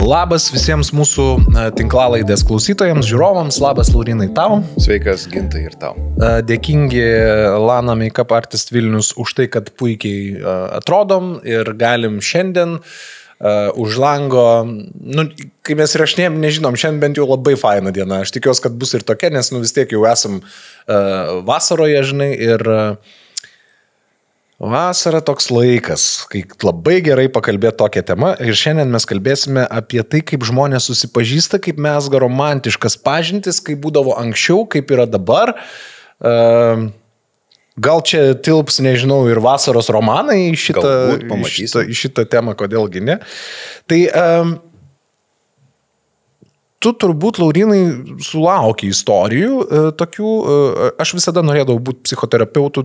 Labas visiems mūsų tinklalaidės klausytojams, žiūrovams, labas Laurinai tau. Sveikas Gintai ir tau. Dėkingi Lana Makeup Artist Vilnius už tai, kad puikiai atrodom ir galim šiandien už lango, kai mes įrašinėjom, nežinom, šiandien bent jau labai faina diena. Aš tikiuosi, kad bus ir tokia, nes vis tiek jau esam vasaroje, žinai, ir vasara toks laikas, kai labai gerai pakalbėti tokią temą ir šiandien mes kalbėsime apie tai, kaip žmonės susipažįsta, kaip mezga romantiškas pažintis, kaip būdavo anksčiau, kaip yra dabar. Gal čia tilps, nežinau, ir vasaros romanai į šitą temą, kodėlgi ne. Tai tu turbūt, Laurinai, sulauki istorijų tokių. Aš visada norėdavau būti psichoterapeutu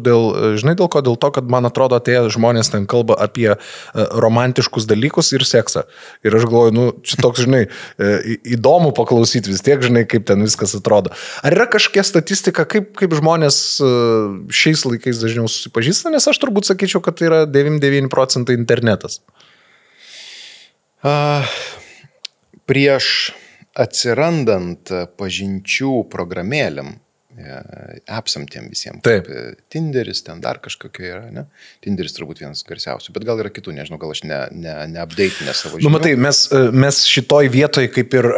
žinai dėl ko? Dėl to, kad man atrodo, tie žmonės ten kalba apie romantiškus dalykus ir seksą. Ir aš galvoju, čia toks, žinai, įdomu paklausyti vis tiek, žinai, kaip ten viskas atrodo. Ar yra kažkokia statistika, kaip žmonės šiais laikais dažniau susipažįsta? Nes aš turbūt sakyčiau, kad tai yra 99% internetas. Prieš atsirandant pažinčių programėlėm, appsam tiem visiems. Taip. Tinderis, ten dar kažkokia yra, ne? Tinderis turbūt vienas garsiausių, bet gal yra kitų, nežinau, gal aš neupdatinę savo žinių. Matai, mes šitoj vietoj kaip ir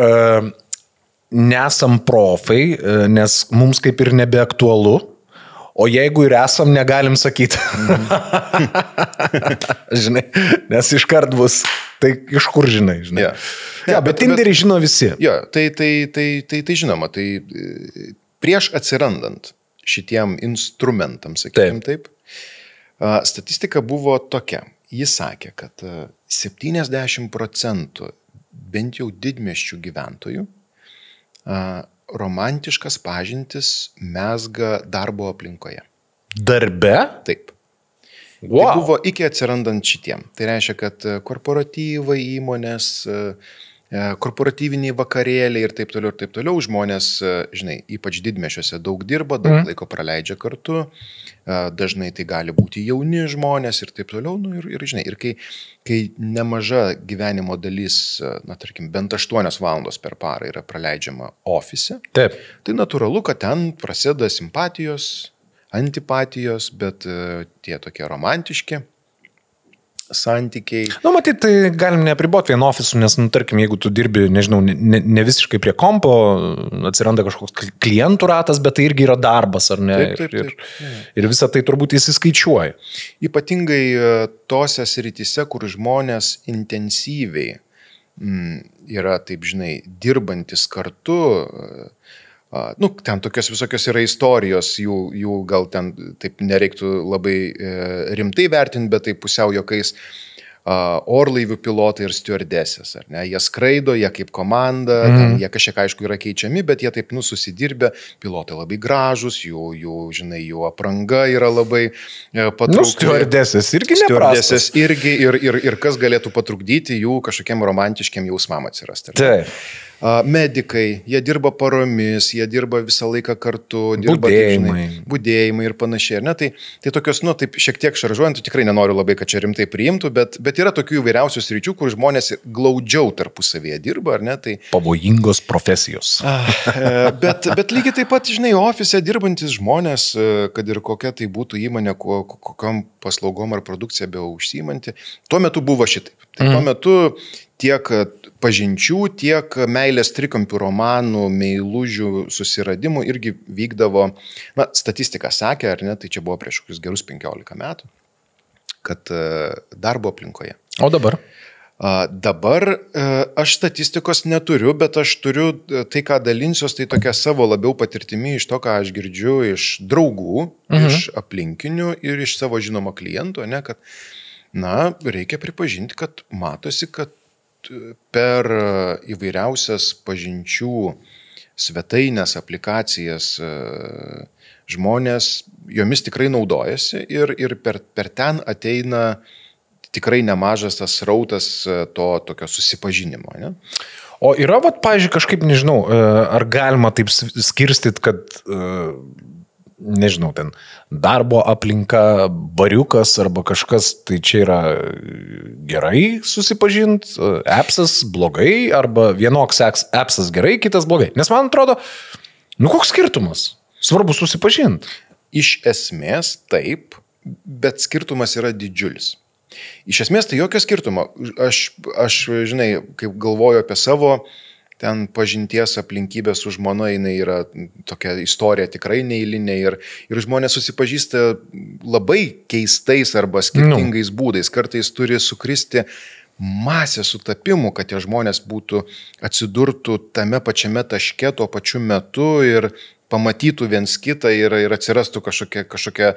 nesam profai, nes mums kaip ir nebeaktualu. O jeigu ir esam, negalim sakyti. Žinai, nes iškart bus, tai iš kur žinai. Bet Tinderį žino visi. Tai žinoma, tai prieš atsirandant šitiem instrumentam, sakykime taip, statistika buvo tokia. Jis sakė, kad 70% bent jau didmiesčių gyventojų romantiškas pažintis mezga darbo aplinkoje. Darbe? Taip. Wow. Tai buvo iki atsirandant šitiem. Tai reiškia, kad korporatyvai, įmonės, korporatyviniai vakarėliai ir taip toliau žmonės, žinai, ypač didmiesčiuose daug dirba, daug laiko praleidžia kartu, dažnai tai gali būti jauni žmonės ir taip toliau, žinai, ir kai nemaža gyvenimo dalis, tarkim, bent 8 valandos per parą yra praleidžiama ofise, taip, tai natūralu, kad ten prasideda simpatijos, antipatijos, bet tie tokie romantiški santykiai. Matyt, tai galim neapriboti vienu ofisu, nes, tarkim, jeigu tu dirbi, nežinau, ne visiškai prie kompo, atsiranda kažkoks klientų ratas, bet tai irgi yra darbas, ar ne? Taip. Ir visą tai turbūt įsiskaičiuoja. Ypatingai tose srityse, kur žmonės intensyviai yra, taip žinai, dirbantis kartu, ten tokios visokios yra istorijos, jų gal ten taip nereiktų labai rimtai vertinti, bet tai pusiau juokais orlaivių pilotai ir stiuardesės, ar ne? Jie skraido, jie kaip komanda, ten jie kažkiek aišku yra keičiami, bet jie taip susidirbę, pilotai labai gražus, jų apranga yra labai patraukli. Stiuardesės irgi neprastas. Stiuardesės irgi ir kas galėtų patrukdyti jų kažkokiam romantiškiam jausmam atsirasti. Taip. Medikai, jie dirba paromis, jie dirba visą laiką kartu, dirba budėjimai ir panašiai. Ne? Tai tokios, taip šiek tiek šaržuojant, tikrai nenoriu labai, kad čia rimtai priimtų, bet yra tokių įvairiausių sričių, kur žmonės glaudžiau tarpusavėje dirba, ar ne? Tai pavojingos profesijos. Bet lygiai taip pat, žinai, ofise dirbantis žmonės, kad ir kokia tai būtų įmonė, kokiam paslaugom ar produkcija be užsiimanti, tuo metu buvo šitaip. Tai tuo metu tiek pažinčių, tiek meilės trikampių romanų, meilužių susiradimų irgi vykdavo, statistika sakė, ar ne, tai čia buvo prieš kokius gerus 15 metų, kad darbo aplinkoje. O dabar? Dabar aš statistikos neturiu, bet aš turiu tai, ką dalinsiuos, tai tokia savo labiau patirtimi iš to, ką aš girdžiu iš draugų, iš aplinkinių ir iš savo žinomo kliento, ne, kad, reikia pripažinti, kad matosi, kad per įvairiausias pažinčių svetainės, aplikacijas žmonės jomis tikrai naudojasi ir per ten ateina tikrai nemažas tas srautas to tokio susipažinimo. Ne? O yra, pavyzdžiui, kažkaip, nežinau, ar galima taip skirstyti, kad nežinau, ten darbo aplinka, bariukas arba kažkas, tai čia yra gerai susipažinti, appsas blogai, arba vienoks appsas gerai, kitas blogai. Nes man atrodo, koks skirtumas? Svarbu susipažinti. Iš esmės taip, bet skirtumas yra didžiulis. Iš esmės tai jokio skirtumo. Aš žinai, kaip galvoju apie savo ten pažinties aplinkybės su žmona, jinai yra tokia istorija tikrai neeilinė ir žmonės susipažįsta labai keistais arba skirtingais būdais. Kartais turi sukristi masė sutapimų, kad tie žmonės atsidurtų tame pačiame taške tuo pačiu metu ir pamatytų viens kitą ir atsirastų kažkokia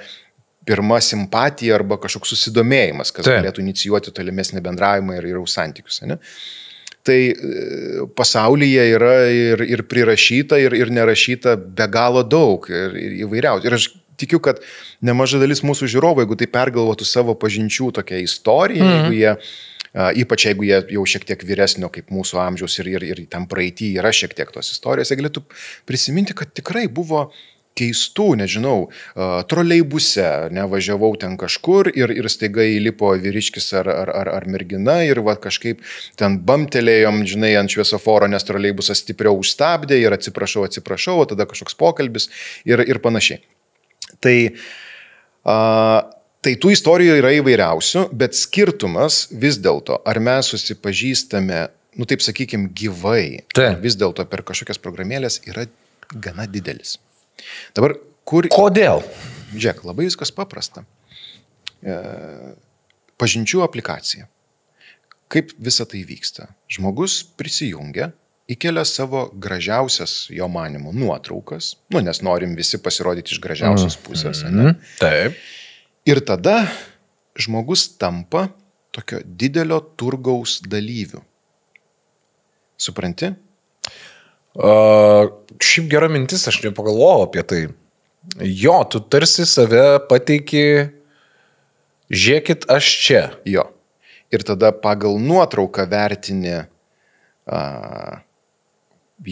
pirma simpatija arba kažkoks susidomėjimas, kas galėtų inicijuoti tolimesnį bendravimą ir santykius. Ne? Tai pasaulyje yra ir prirašyta, ir nerašyta be galo daug, ir įvairiausių. Ir aš tikiu, kad nemaža dalis mūsų žiūrovų, jeigu tai pergalvotų savo pažinčių tokią istoriją, ypač jeigu jie jau šiek tiek vyresnio kaip mūsų amžiaus ir tam praeity yra šiek tiek tos istorijos, jie galėtų prisiminti, kad tikrai buvo keistų, nežinau, troleibuse, nevažiavau ten kažkur ir staiga įlipo vyriškis ar mergina ir kažkaip ten bamtelėjom, žinai, ant šviesoforo, nes troleibusas stipriau užstabdė ir atsiprašau, tada kažkoks pokalbis ir panašiai. Tai tų istorijų yra įvairiausių, bet skirtumas vis dėlto, ar mes susipažįstame, taip sakykime, gyvai, vis dėlto per kažkokias programėlės yra gana didelis. Dabar Kodėl? Žiūrėk, labai viskas paprasta. Pažinčių aplikacija. Kaip visa tai vyksta? Žmogus prisijungia, įkelia savo gražiausias jo manimo nuotraukas, nes norim visi pasirodyti iš gražiausios pusės. Taip. Ir tada žmogus tampa tokio didelio turgaus dalyvių. Supranti? Šiaip gera mintis, aš nepagalvojau apie tai. Jo, tu tarsi save pateiki, žiūrėkit, aš čia. Jo. Ir tada pagal nuotrauką vertini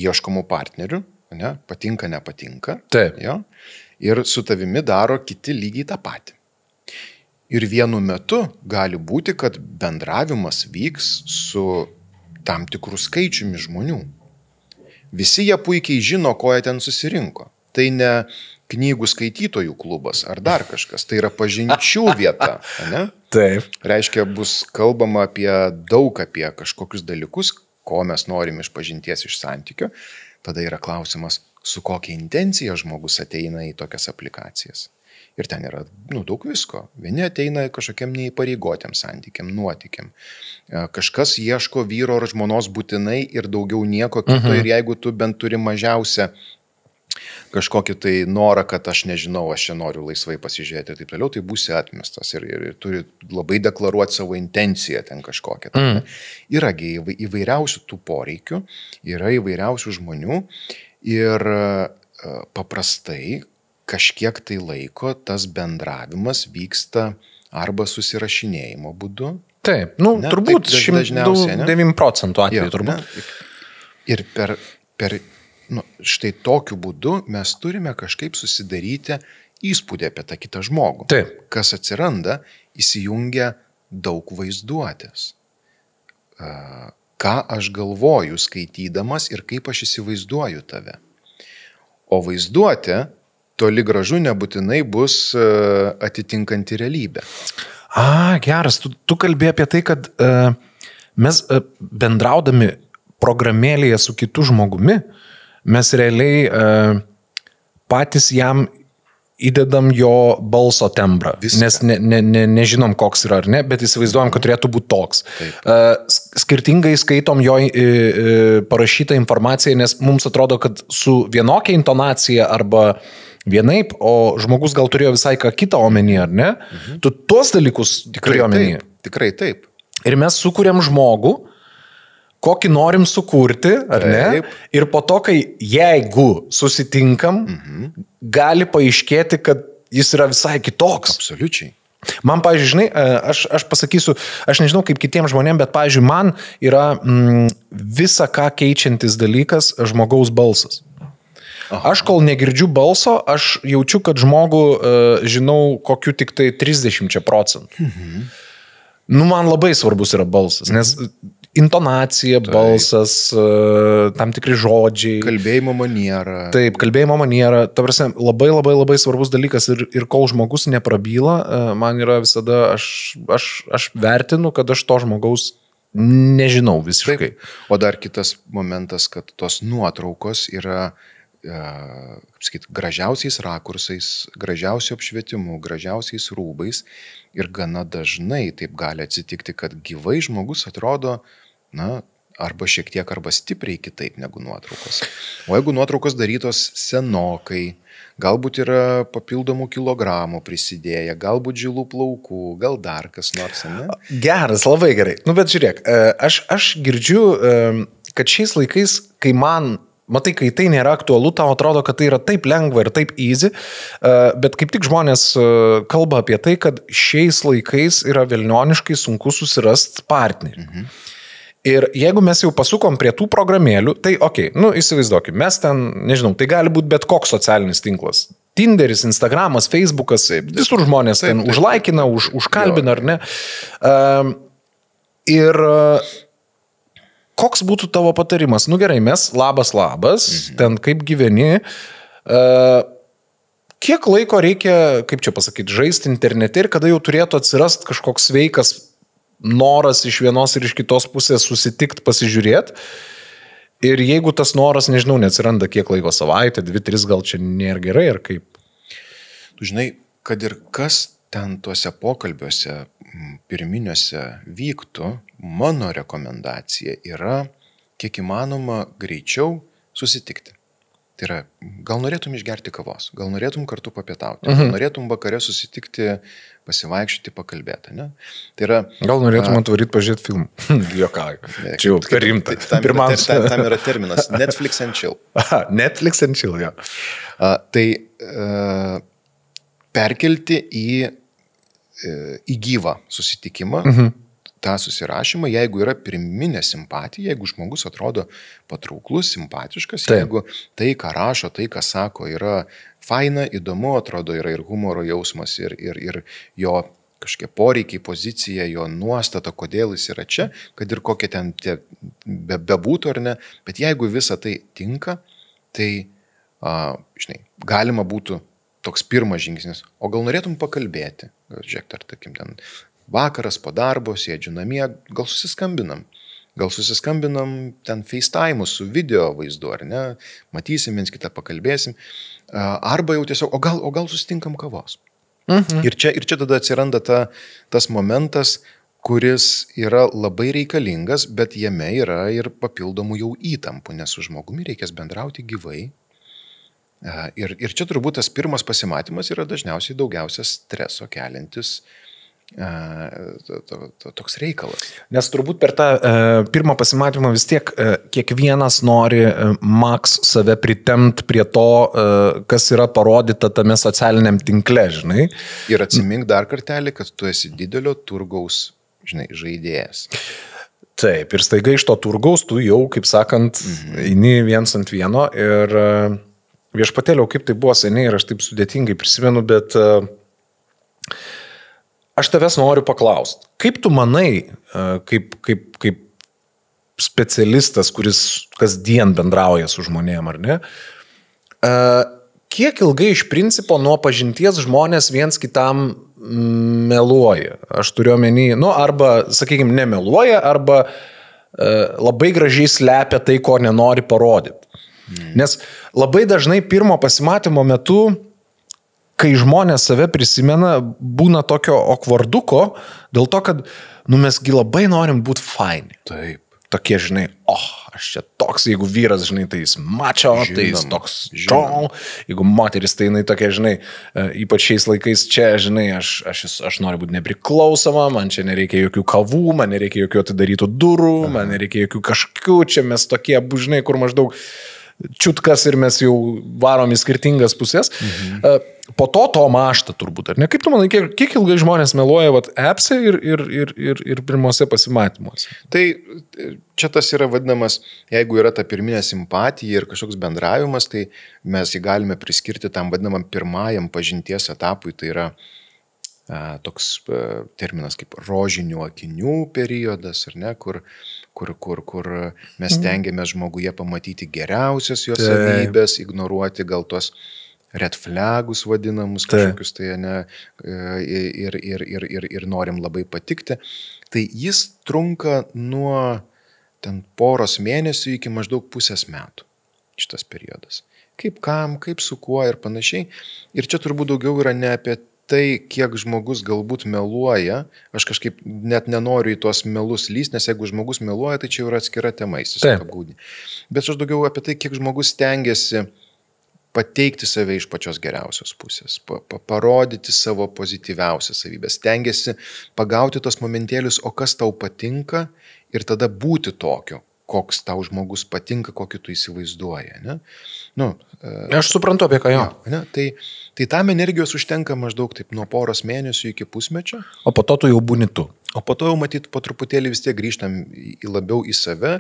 ieškomų partnerių, ne? Patinka, nepatinka. Taip. Jo. Ir su tavimi daro kiti lygiai tą patį. Ir vienu metu gali būti, kad bendravimas vyks su tam tikrų skaičiumi žmonių. Visi jie puikiai žino, ko jie ten susirinko. Tai ne knygų skaitytojų klubas ar dar kažkas, tai yra pažinčių vieta. Ne? Taip. Reiškia, bus kalbama daug apie kažkokius dalykus, ko mes norim iš pažinties, iš santykio. Tada yra klausimas, su kokia intencija žmogus ateina į tokias aplikacijas. Ir ten yra daug visko. Vieni ateina kažkokiam neįpareigotėm santykiam, nuotykiam. Kažkas ieško vyro ar žmonos būtinai ir daugiau nieko kito. Ir jeigu tu bent turi mažiausią kažkokį tai norą, kad aš nežinau, aš čia noriu laisvai pasižiūrėti ir taip toliau, tai būsi atmestas ir turi labai deklaruoti savo intenciją ten kažkokią. Yra įvairiausių tų poreikių, yra įvairiausių žmonių ir paprastai kažkiek tai laiko tas bendravimas vyksta arba susirašinėjimo būdu. Taip, turbūt 9% atveju turbūt. Ir per štai tokiu būdu mes turime kažkaip susidaryti įspūdį apie tą kitą žmogų. Taip. Kas atsiranda, įsijungia daug vaizduotės. Ką aš galvoju skaitydamas ir kaip aš įsivaizduoju tave. O vaizduotė toli gražu nebūtinai bus atitinkanti realybę. Geras. Tu kalbėjai apie tai, kad mes bendraudami programėlėje su kitu žmogumi, mes realiai patys jam įdedam jo balso tembrą. Viską. Nes nežinom, koks yra ar ne, bet įsivaizduojam, kad turėtų būti toks. Skirtingai skaitom jo parašytą informaciją, nes mums atrodo, kad su vienokia intonacija arba vienaip, o žmogus gal turėjo visai ką kitą omeny, ar ne? Tu tuos dalykus tikrai omeny. Tikrai taip. Ir mes sukūrėm žmogų, kokį norim sukurti, ar ne? Ir po to, kai jeigu susitinkam, gali paaiškėti, kad jis yra visai kitoks. Absoliučiai. Man, pavyzdžiui, žinai, aš pasakysiu, aš nežinau kaip kitiems žmonėms, bet, pavyzdžiui, man yra visa ką keičiantis dalykas žmogaus balsas. Aš kol negirdžiu balso, aš jaučiu, kad žmogų žinau kokiu tik tai 30%. Nu, man labai svarbus yra balsas, nes intonacija, balsas, tam tikri žodžiai. Kalbėjimo maniera. Taip, kalbėjimo maniera. Ta prasme, labai svarbus dalykas ir kol žmogus neprabyla, man yra visada, aš vertinu, kad aš to žmogaus nežinau visiškai. Taip. O dar kitas momentas, kad tos nuotraukos yra kaip sakyt, gražiausiais rakursais, gražiausiu apšvietimu, gražiausiais rūbais ir gana dažnai taip gali atsitikti, kad gyvai žmogus atrodo, na, arba šiek tiek, arba stipriai kitaip negu nuotraukos. O jeigu nuotraukos darytos senokai, galbūt yra papildomų kilogramų prisidėję, galbūt žilų plaukų, gal dar kas nors, ne? Geras, labai gerai. Nu, bet žiūrėk, aš girdžiu, kad šiais laikais, kai matai, kai tai nėra aktualu, tau atrodo, kad tai yra taip lengva ir taip easy, bet kaip tik žmonės kalba apie tai, kad šiais laikais yra velnioniškai sunku susirasti partnerį. Ir jeigu mes jau pasukom prie tų programėlių, tai įsivaizduokim, mes ten, nežinau, tai gali būti bet koks socialinis tinklas. Tinderis, Instagramas, Facebookas, visur žmonės ten užlaikina, užkalbina, ar ne. Ir koks būtų tavo patarimas? Nu gerai, mes labas, ten kaip gyveni, kiek laiko reikia, kaip čia pasakyti, žaisti internete ir kada jau turėtų atsirasti kažkoks sveikas noras iš vienos ir iš kitos pusės susitikti, pasižiūrėti. Ir jeigu tas noras, nežinau, neatsiranda kiek laiko, savaitę, 2-3, gal čia nėra gerai, ar kaip? Tu žinai, kad ir kas ten tuose pokalbiuose pirminiuose vyktų, mano rekomendacija yra kiek įmanoma greičiau susitikti. Tai yra, gal norėtum išgerti kavos, gal norėtum kartu papietauti, gal norėtum vakare susitikti, pasivaikščioti, pakalbėti, ne? Tai yra... Gal norėtum atvaryti pažiūrėti filmų. Jokauju. Čia jau per rimta. Tam yra terminas Netflix and chill. Aha, Netflix and chill, jo. Tai perkelti į gyvą susitikimą, tą susirašymą, jeigu yra pirminė simpatija, jeigu žmogus atrodo patrauklus, simpatiškas, jeigu tai, ką rašo, tai, ką sako, yra faina, įdomu, atrodo, yra ir humoro jausmas, ir jo kažkokie poreikiai, pozicija, jo nuostata, kodėl jis yra čia, kad ir kokie ten bebūtų ar ne, bet jeigu visa tai tinka, tai, žinai, galima būtų toks pirmas žingsnis, o gal norėtum pakalbėti, žiūrėk, ar takim ten vakaras po darbo, sėdžiu namie, gal susiskambinam ten FaceTime su video vaizdu, ar ne, matysim, viens kitą pakalbėsim, arba jau tiesiog, o gal susitinkam kavos. Ir čia tada atsiranda tas momentas, kuris yra labai reikalingas, bet jame yra ir papildomų jau įtampų, nes su žmogumi reikės bendrauti gyvai. Ir čia turbūt tas pirmas pasimatymas yra dažniausiai daugiausia streso keliantis toks reikalas. Nes turbūt per tą pirmą pasimatymą vis tiek kiekvienas nori maks save pritempt prie to, kas yra parodyta tame socialiniam tinkle, žinai. Ir atsimink dar kartelį, kad tu esi didelio turgaus, žinai, žaidėjas. Taip, ir staiga iš to turgaus tu jau, kaip sakant, eini viens ant vieno ir viešpatėliau, kaip tai buvo seniai ir aš taip sudėtingai prisimenu, bet aš tavęs noriu paklausti, kaip tu manai, kaip specialistas, kuris kasdien bendrauja su žmonėm, ar ne, kiek ilgai iš principo nuo pažinties žmonės viens kitam meluoja? Aš turiu omeny, arba, sakykime, nemeluoja, arba labai gražiai slepia tai, ko nenori parodyti. Nes labai dažnai pirmo pasimatymo metu, kai žmonės save prisimena, būna tokio okvarduko, dėl to, kad mesgi labai norim būti faini. Taip. Tokie, žinai, aš čia toks, jeigu vyras, žinai, tai jis mačo, tai jis toks strong, jeigu moteris, tai jinai tokia, žinai, ypač šiais laikais čia, žinai, aš noriu būti nepriklausoma, man čia nereikia jokių kavų, man nereikia jokių atidarytų durų, man nereikia jokių kažkokių, čia mes tokie, žinai, kur maždaug čiutkas ir mes jau varom į skirtingas pusės. Po to maštą turbūt, ar ne? Kaip tu manai, kiek ilgai žmonės meluoja appse ir pirmose pasimatymuose? Tai čia tas yra vadinamas, jeigu yra ta pirminė simpatija ir kažkoks bendravimas, tai mes jį galime priskirti tam vadinamam pirmajam pažinties etapui, tai yra toks terminas kaip rožinių akinių periodas, ar ne, kur mes stengiamės žmoguje pamatyti geriausias jo savybės, ignoruoti gal tos red flagus vadinamus kažkokius, tai ne, ir norim labai patikti. Tai jis trunka nuo ten poros mėnesių iki maždaug pusės metų, šitas periodas. Kaip kam, kaip su kuo ir panašiai. Ir čia turbūt daugiau yra ne apie tai, kiek žmogus galbūt meluoja, aš kažkaip net nenoriu į tuos melus lyst, nes jeigu žmogus meluoja, tai čia yra atskira tema, jis tiesiog apgaudinė. Bet aš daugiau apie tai, kiek žmogus stengiasi pateikti save iš pačios geriausios pusės, parodyti savo pozityviausias savybės, stengiasi pagauti tos momentėlius, o kas tau patinka ir tada būti tokiu, koks tau žmogus patinka, kokį tu įsivaizduoji. Ne? Aš suprantu apie ką jo. Ne? Tai tam energijos užtenka maždaug taip nuo poros mėnesių iki pusmečio. O po to tu jau būni tu. O po to jau matyt, po truputėlį vis tiek grįžtam labiau į save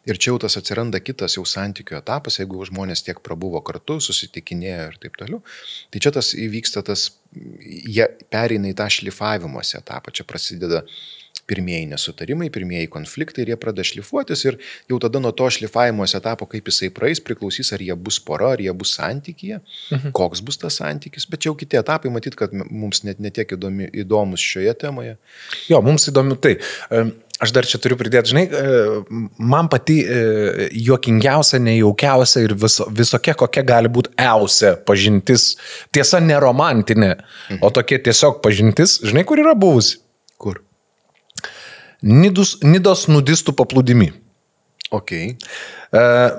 ir čia jau tas atsiranda kitas jau santykių etapas, jeigu žmonės tiek prabuvo kartu, susitikinėjo ir taip toliau. Tai čia tas įvyksta jie pereina į tą šlifavimosi etapą, čia prasideda pirmieji nesutarimai, pirmieji konfliktai ir jie pradeda šlifuotis ir jau tada nuo to šlifavimosi etapo, kaip jisai praeis, priklausys, ar jie bus pora, ar jie bus santykyje, koks bus tas santykis, bet čia jau kiti etapai, matyt, kad mums net netiek įdomus šioje temoje. Jo, mums įdomu tai. Aš dar čia turiu pridėti, žinai, man pati juokingiausia, nejaukiausia ir visokia, kokia gali būti eusia pažintis, tiesa neromantinė, o tokia tiesiog pažintis, žinai, kur yra buvusi? Kur? Nidos nudistų paplūdimi. Okay.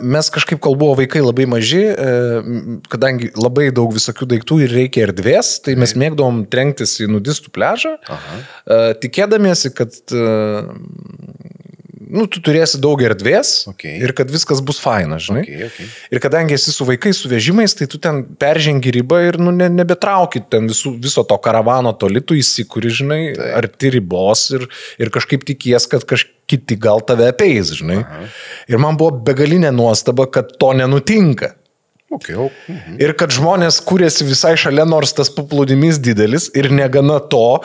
Mes kažkaip, kol buvo vaikai labai maži, kadangi labai daug visokių daiktų ir reikia erdvės, tai mes mėgdavom trenktis į nudistų pliažą, tikėdamiesi, kad tu turėsi daug erdvės ir kad viskas bus faina, žinai. Ir kadangi esi su vaikais, su vežimais, tai tu ten peržengi ribą ir nebetrauki ten viso to karavano toli, tu įsikuri, žinai, arti ribos ir kažkaip tikies, kad kiti gal tave apeis, žinai. Ir man buvo begalinė nuostaba, kad to nenutinka. Ir kad žmonės kūrėsi visai šalia, nors tas paplūdimys didelis ir negana to,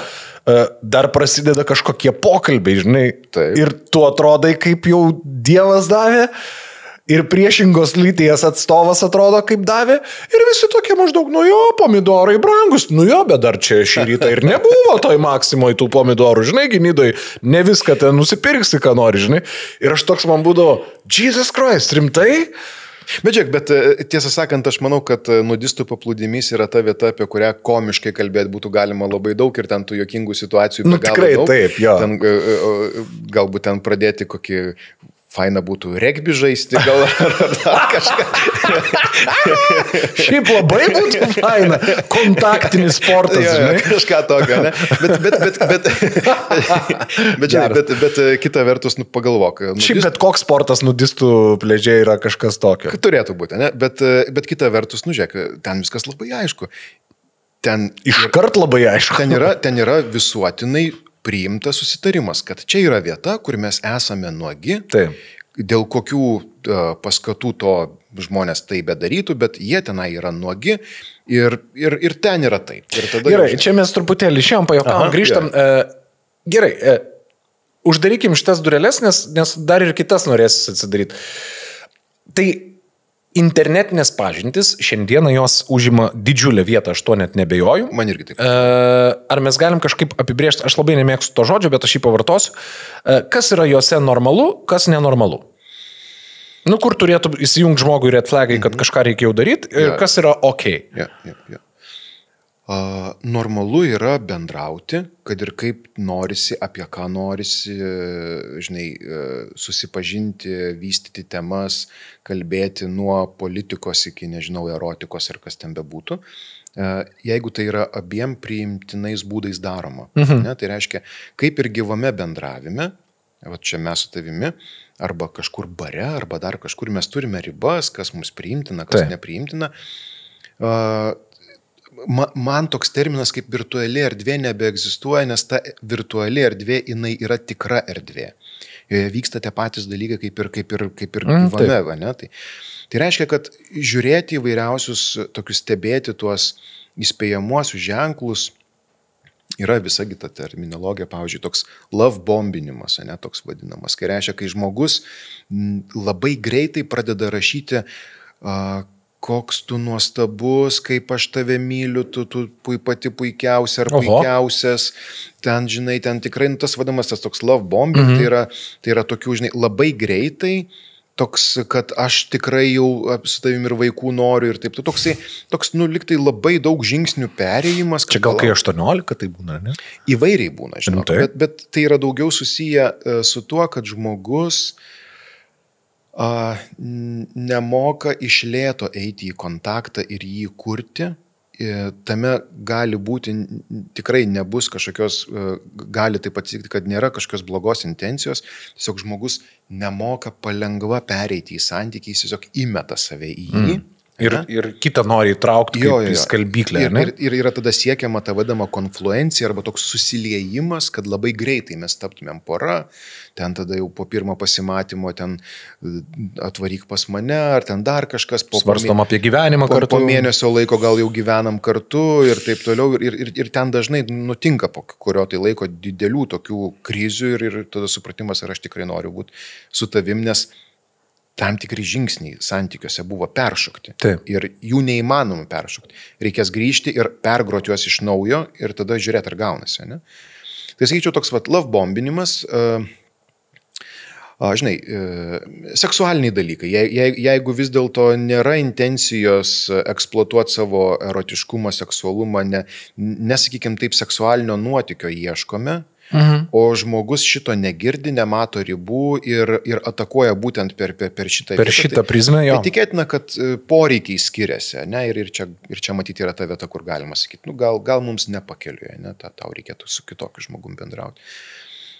dar prasideda kažkokie pokalbiai, žinai. Ir tu atrodai, kaip jau Dievas davė, ir priešingos lyties atstovas atrodo, kaip davė, ir visi tokie maždaug, pomidorai brangus, bet dar čia šį rytą ir nebuvo toj Maksimoj tų pomidorų, žinai, Nidoj, ne viską ten nusipirksi, ką nori, žinai. Ir aš toks man būdavo, Jesus Christ, rimtai? Bet žiūrėk, bet tiesą sakant, aš manau, kad nudistų paplūdimys yra ta vieta, apie kurią komiškai kalbėti būtų galima labai daug ir ten tų juokingų situacijų be galo tikrai daug. Taip, jo. Galbūt ten pradėti kokį faina būtų regbį žaisti, gal ar dar kažką. Šiaip labai būtų faina. Kontaktinis sportas, žinai. Kažką tokio, ne? Bet kita vertus, pagalvok. Šiaip bet koks sportas nudistų pliaže yra kažkas tokio. Turėtų būti, ne? Bet kita vertus, žiūrėk, ten viskas labai aišku. Iškart labai aišku. Ten yra visuotinai priimtas susitarimas, kad čia yra vieta, kur mes esame nuogi, dėl kokių paskatų to žmonės tai bedarytų, bet jie tenai yra nuogi ir ten yra taip. Gerai, čia mes truputėlį šiam pajokavom, grįžtam. Gerai, uždarykim šitas dureles, nes dar ir kitas norėsis atsidaryti. Tai internetinės pažintis, šiandieną jos užima didžiulę vietą, aš to net nebejoju. Man irgi taip. Ar mes galim kažkaip apibrėžti, aš labai nemėgstu to žodžio, bet aš jį pavartosiu, kas yra jose normalu, kas nenormalu? Kur turėtų įsijungti žmogui red flagai, kad kažką reikia jau daryti, ir kas yra ok? Normalu yra bendrauti, kad ir kaip norisi, apie ką norisi, žinai, susipažinti, vystyti temas, kalbėti nuo politikos iki, nežinau, erotikos ir kas ten bebūtų. Jeigu tai yra abiem priimtinais būdais daroma. Ne, tai reiškia, kaip ir gyvame bendravime, va čia mes su tavimi, arba kažkur bare, arba dar kažkur mes turime ribas, kas mums priimtina, kas nepriimtina. Man toks terminas kaip virtuali erdvė nebeegzistuoja, nes ta virtuali erdvė, jinai yra tikra erdvė. Joje vyksta tie patys dalykai kaip ir gyvame, ne? Tai reiškia, kad žiūrėti įvairiausius, tokius stebėti tuos įspėjamuosius ženklus, yra visa kita terminologija, pavyzdžiui, toks love bombinimas, ne, toks vadinamas. Kai reiškia, kai žmogus labai greitai pradeda rašyti, koks tu nuostabus, kaip aš tave myliu, tu pati puikiausia ar puikiausias. Ten, žinai, ten tikrai tas vadinamas tas toks love bombing, tai yra tokių, žinai, labai greitai, toks, kad aš tikrai jau su tavim ir vaikų noriu ir taip. Toks, liktai labai daug žingsnių perėjimas. Čia gal kai 18 tai būna, ne? Įvairiai būna, žinok. Bet tai yra daugiau susiję su tuo, kad žmogus nemoka iš lėto eiti į kontaktą ir jį kurti. Tame gali būti, tikrai nebus kažkokios, gali taip atsitikti, kad nėra kažkokios blogos intencijos, tiesiog žmogus nemoka palengva pereiti į santykį, jis tiesiog įmeta save į jį. Ir kitą nori įtraukti kaip į skalbyklę. Ir yra tada siekiama ta vadama konfluencija arba toks susiliejimas, kad labai greitai mes taptumėm pora, ten tada jau po pirmo pasimatymo ten atvaryk pas mane, ar ten dar kažkas. Svarstom apie gyvenimą kartu. Po mėnesio laiko gal jau gyvenam kartu ir taip toliau. Ir ten dažnai nutinka po kurio tai laiko didelių tokių krizių ir tada supratimas, ar aš tikrai noriu būti su tavim, nes tam tikri žingsniai santykiuose buvo peršokti. Taip. Ir jų neįmanoma peršokti. Reikės grįžti ir pergroti juos iš naujo ir tada žiūrėti, ar gaunasi. Ne? Tai sakyčiau, toks love bombinimas, žinai, seksualiniai dalykai. Jeigu vis dėlto nėra intencijos eksploatuoti savo erotiškumą, seksualumą, nesakykim taip, seksualinio nuotykio ieškome, o žmogus šito negirdi, nemato ribų ir atakuoja būtent per šitą prizmę. Tai tikėtina, kad poreikiai skiriasi, ne? Ir čia matyti yra ta vieta, kur galima sakyti, gal mums nepakeliuje, ne? Tau reikėtų su kitokiu žmogum bendrauti.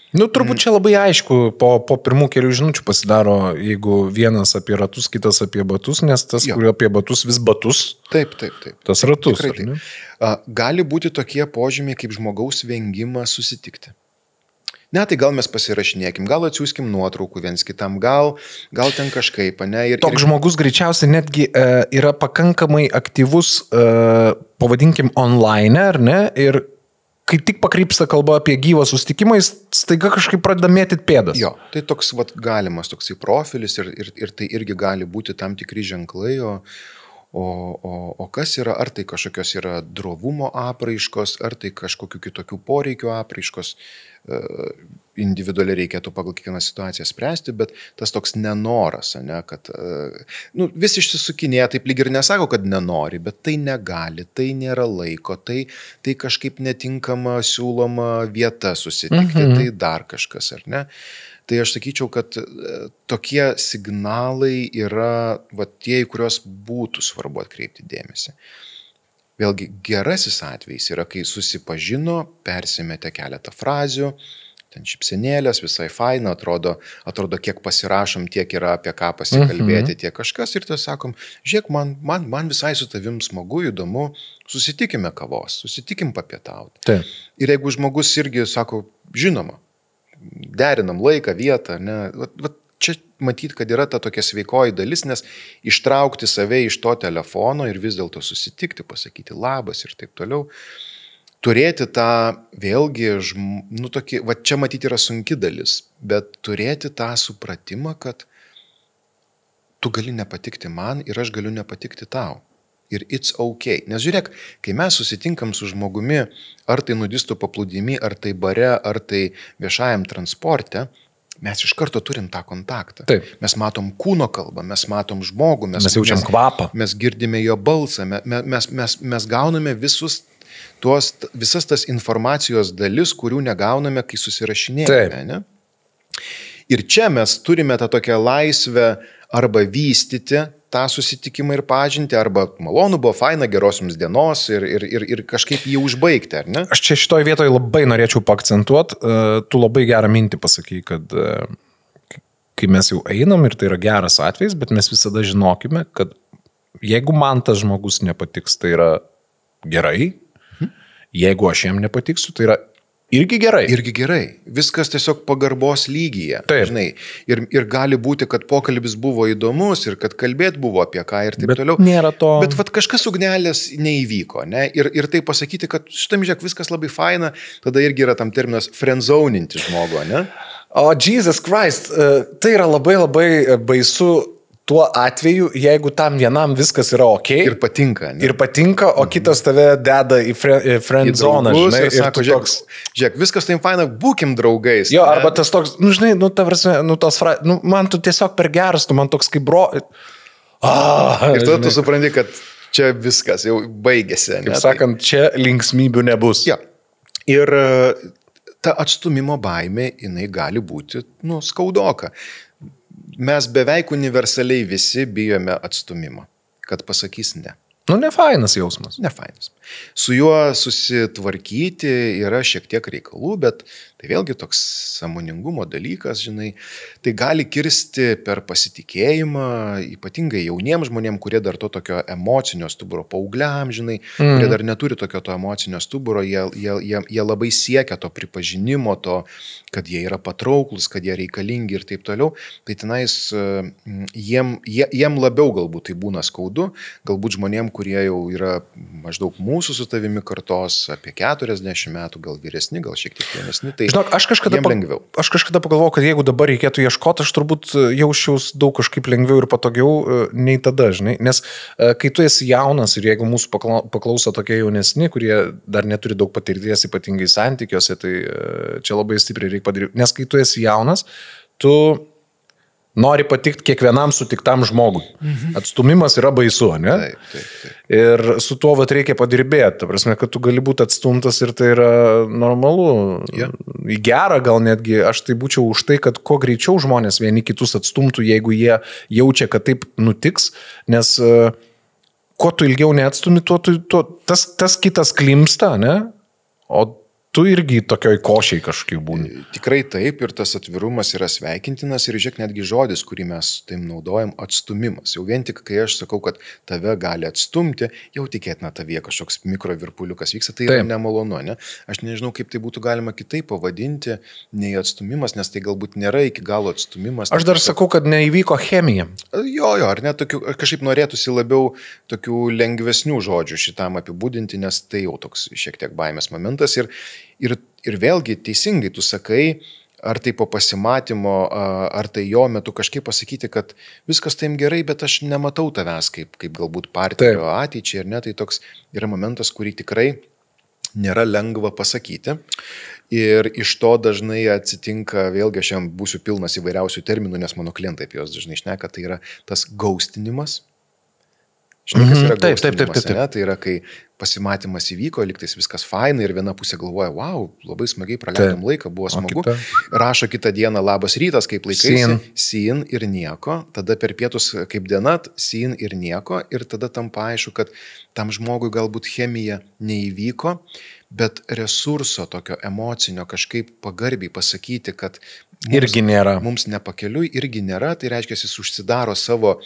Turbūt čia labai aišku, po pirmų kelių žinučių pasidaro, jeigu vienas apie ratus, kitas apie batus, nes tas, kurio apie batus, vis batus. Taip. Tas ratus. Tikrai, gali būti tokie požymiai kaip žmogaus vengimas susitikti. Ne, tai gal mes pasirašinėkim, gal atsiųskim nuotraukų viens kitam, gal ten kažkaip, ne? Toks žmogus greičiausiai netgi yra pakankamai aktyvus, pavadinkim, online, ar ne? Ir kai tik pakrypsta kalba apie gyvą susitikimą, jis staiga kažkaip pradeda mėtyti pėdas. Jo, tai toks galimas toksai profilis ir tai irgi gali būti tam tikri ženklai, o kas yra, ar tai kažkokios yra drovumo apraiškos, ar tai kažkokių kitokių poreikių apraiškos, individualiai reikėtų pagal kiekvieną situaciją spręsti, bet tas toks nenoras, ne, kad vis išsisukinėja, taip lyg ir nesako, kad nenori, bet tai negali, tai nėra laiko, tai kažkaip netinkama siūloma vieta susitikti, tai dar kažkas, ar ne? Tai aš sakyčiau, kad tokie signalai yra tie, į kuriuos būtų svarbu atkreipti dėmesį. Vėlgi, gerasis atvejis yra, kai susipažino, persimetė keletą frazių, ten šipsenėlės, visai faina, atrodo, kiek pasirašom, tiek yra apie ką pasikalbėti, tiek kažkas ir tas sakom, žiūrėk, man visai su tavim smagu, įdomu, susitikime kavos, susitikim papietauti. Taip. Ir jeigu žmogus irgi sako, žinoma, derinam laiką, vietą, ne, čia matyti, kad yra ta tokia sveikoji dalis, nes ištraukti save iš to telefono ir vis dėlto susitikti, pasakyti labas ir taip toliau. Turėti tą, vėlgi, tokį, čia matyti yra sunki dalis, bet turėti tą supratimą, kad tu gali nepatikti man ir aš galiu nepatikti tau. Ir it's okay. Nes žiūrėk, kai mes susitinkam su žmogumi, ar tai nudistų paplūdimy, ar tai bare, ar tai viešajam transporte, mes iš karto turim tą kontaktą. Taip. Mes matom kūno kalbą, mes matom žmogų, mes jaučiam kvapą. Mes girdime jo balsą, mes gauname visas tas informacijos dalis, kurių negauname, kai susirašinėjame. Ne? Ir čia mes turime tą tokią laisvę arba vystyti tą susitikimą ir pažinti, arba malonu buvo, faina, geros jums dienos ir kažkaip jį užbaigti, ar ne? Aš čia šitoj vietoje labai norėčiau paakcentuoti, tu labai gerą mintį pasakai, kad kai mes jau einam ir tai yra geras atvejs, bet mes visada žinokime, kad jeigu man tas žmogus nepatiks, tai yra gerai, jeigu aš jam nepatiksiu, tai yra irgi gerai. Irgi gerai. Viskas tiesiog pagarbos lygyje. Taip. Žinai, ir gali būti, kad pokalbis buvo įdomus ir kad kalbėt buvo apie ką ir taip toliau. Nėra to. Bet vat, kažkas ugnelės neįvyko. Ne? Ir tai pasakyti, kad šitam žiūrėk viskas labai faina, tada irgi yra tam terminas friendzoninti žmogų, ne? O Jesus Christ, tai yra labai labai baisu tuo atveju, jeigu tam vienam viskas yra ok. Ir patinka. Ne? Ir patinka, o kitas tave deda į friend zoną, žinai, ir sako, žiūrėk, viskas tai faina, būkim draugais. Jo, ne? Arba tas toks, žinai, ta prasme, man tu tiesiog per geras, tu man toks kaip bro. Ir tada tu supranti, kad čia viskas jau baigėsi. Kaip sakant, čia linksmybių nebus. Ja. Ir ta atstumimo baimė, jinai gali būti, skaudoka. Mes beveik universaliai visi bijome atstumimo, kad pasakys ne. Nefainas jausmas. Nefainas. Su juo susitvarkyti yra šiek tiek reikalų, bet tai vėlgi toks sąmoningumo dalykas, žinai, tai gali kirsti per pasitikėjimą, ypatingai jauniems žmonėms, kurie dar to tokio emocinio stuburo, paaugliam, žinai, kurie dar neturi tokio to emocinio stuburo, jie labai siekia to pripažinimo, to, kad jie yra patrauklus, kad jie reikalingi ir taip toliau, tai tenais jiem labiau galbūt tai būna skaudu, galbūt žmonėms, kurie jau yra maždaug mūsų su tavimi kartos, apie 40 metų, gal vyresni, gal šiek tiek jaunesni, tai žinok, aš kažkada pagalvojau, kad jeigu dabar reikėtų ieškoti, aš turbūt jausčiaus daug kažkaip lengviau ir patogiau nei tada, žinai, nes kai tu esi jaunas ir jeigu mūsų paklauso tokie jaunesni, kurie dar neturi daug patirties, ypatingai santykiuose, tai čia labai stipriai reikia padaryti, nes kai tu esi jaunas, tu nori patikti kiekvienam sutiktam žmogui. Atstumimas yra baisu, ne? Taip. Ir su tuo reikia padirbėti. Ta prasme, kad tu gali būti atstumtas ir tai yra normalu. Yeah. Į gerą gal netgi aš tai būčiau už tai, kad kuo greičiau žmonės vieni kitus atstumtų, jeigu jie jaučia, kad taip nutiks, nes kuo tu ilgiau neatstumi, tas kitas klimsta, ne? O tu irgi tokioj košiai kažkaip būni. Tikrai taip, ir tas atvirumas yra sveikintinas ir žiūrėk netgi žodis, kurį mes taip naudojam, atstumimas. Jau vien tik, kai aš sakau, kad tave gali atstumti, jau tikėtina tavyje kažkoks mikrovirpuliukas vyksta, tai yra nemalonu, ne? Aš nežinau, kaip tai būtų galima kitaip pavadinti, nei atstumimas, nes tai galbūt nėra iki galo atstumimas. Aš dar sakau, kad neįvyko chemija. Jo, ar ne, kažkaip norėtųsi labiau tokių lengvesnių žodžių šitam apibūdinti, nes tai jau toks šiek tiek baimės momentas ir vėlgi teisingai tu sakai, ar tai po pasimatymo, ar tai jo metu kažkaip pasakyti, kad viskas taim gerai, bet aš nematau tavęs kaip galbūt partnerio ateičiai, ar ne, tai toks yra momentas, kurį tikrai nėra lengva pasakyti. Ir iš to dažnai atsitinka, vėlgi aš jam būsiu pilnas įvairiausių terminų, nes mano klientai apie juos dažnai šneka, tai yra tas gaustinimas. Žinai, kas yra gaustinimas, ne? Tai yra, kai pasimatymas įvyko, lygtais viskas faina ir viena pusė galvoja, wow, labai smagiai praleidom laiką, buvo smagu. Rašo kitą dieną, labas rytas, kaip laikaisi, syn ir nieko, tada per pietus kaip diena, syn ir nieko, ir tada tampa aišku, kad tam žmogui galbūt chemija neįvyko, bet resurso tokio emocinio kažkaip pagarbiai pasakyti, kad irgi nėra. Mums nepakeliui irgi nėra, tai reiškia, jis užsidaro savo,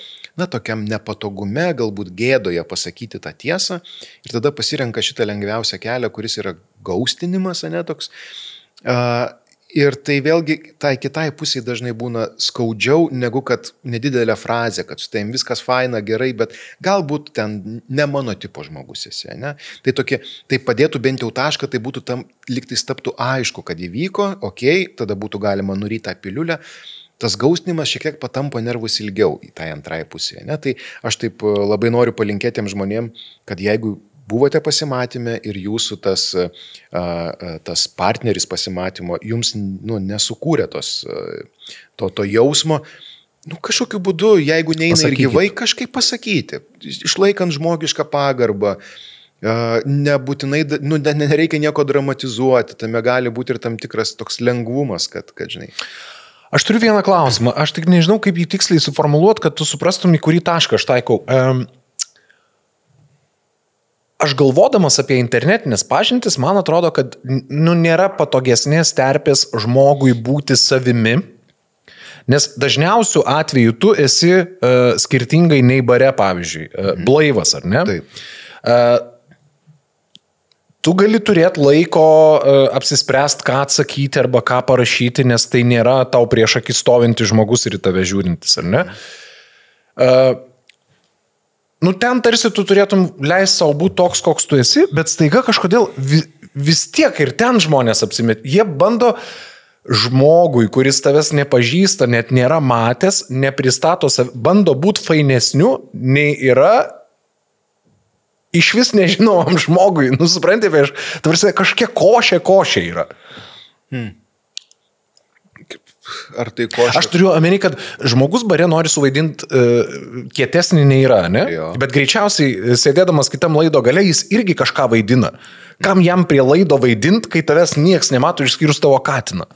tokiam nepatogume, galbūt gėdoje pasakyti tą tiesą ir tada pasirenka šitą lengviausią kelią, kuris yra gaustinimas, ne toks. Ir tai vėlgi tai kitai pusiai dažnai būna skaudžiau, negu kad nedidelė frazė, kad su taim viskas faina, gerai, bet galbūt ten ne mano tipo žmogus esi, ne? Tai padėtų bent jau tašką, tai būtų tam lygtais taptų aišku, kad įvyko, okei, tada būtų galima nuryti tą piliulę. Tas gaustinimas šiek tiek patampo nervus ilgiau į tą antrąją pusę, ne? Tai aš taip labai noriu palinkėti tiem žmonėm, kad jeigu buvote pasimatyme ir jūsų tas partneris pasimatymo jums nesukūrė to jausmo, kažkokiu būdu, jeigu neina ir gyvai, kažkaip pasakyti, išlaikant žmogišką pagarbą, nebūtinai, nereikia nieko dramatizuoti, tame gali būti ir tam tikras toks lengvumas, kad žinai. Aš turiu vieną klausimą, aš tik nežinau, kaip jį tiksliai suformuluoti, kad tu suprastum, į kurį tašką aš taikau. Aš galvodamas apie internetinės pažintis, man atrodo, kad nėra patogesnės terpės žmogui būti savimi, nes dažniausių atveju tu esi skirtingai nei bare, pavyzdžiui, blaivas, ar ne? Taip. Tu gali turėti laiko apsispręsti, ką atsakyti arba ką parašyti, nes tai nėra tau prieš akį stovinti žmogus ir į tave žiūrintis, ar ne? Ten tarsi tu turėtum leisti savo būti toks, koks tu esi, bet staiga kažkodėl vis tiek ir ten žmonės apsimet. Jie bando žmogui, kuris tavęs nepažįsta, net nėra matęs, nepristato save, bando būti fainesniu, nei yra iš vis nežinomam žmogui. Supranti, tarsi kažkiek košė yra. Ar tai košė? Aš turiu omeny, kad žmogus bare nori suvaidinti kietesnį nei yra, ne? Jo. Bet greičiausiai, sėdėdamas kitam laido gale, jis irgi kažką vaidina. Kam jam prie laido vaidinti, kai tavęs nieks nemato išskyrus tavo katiną?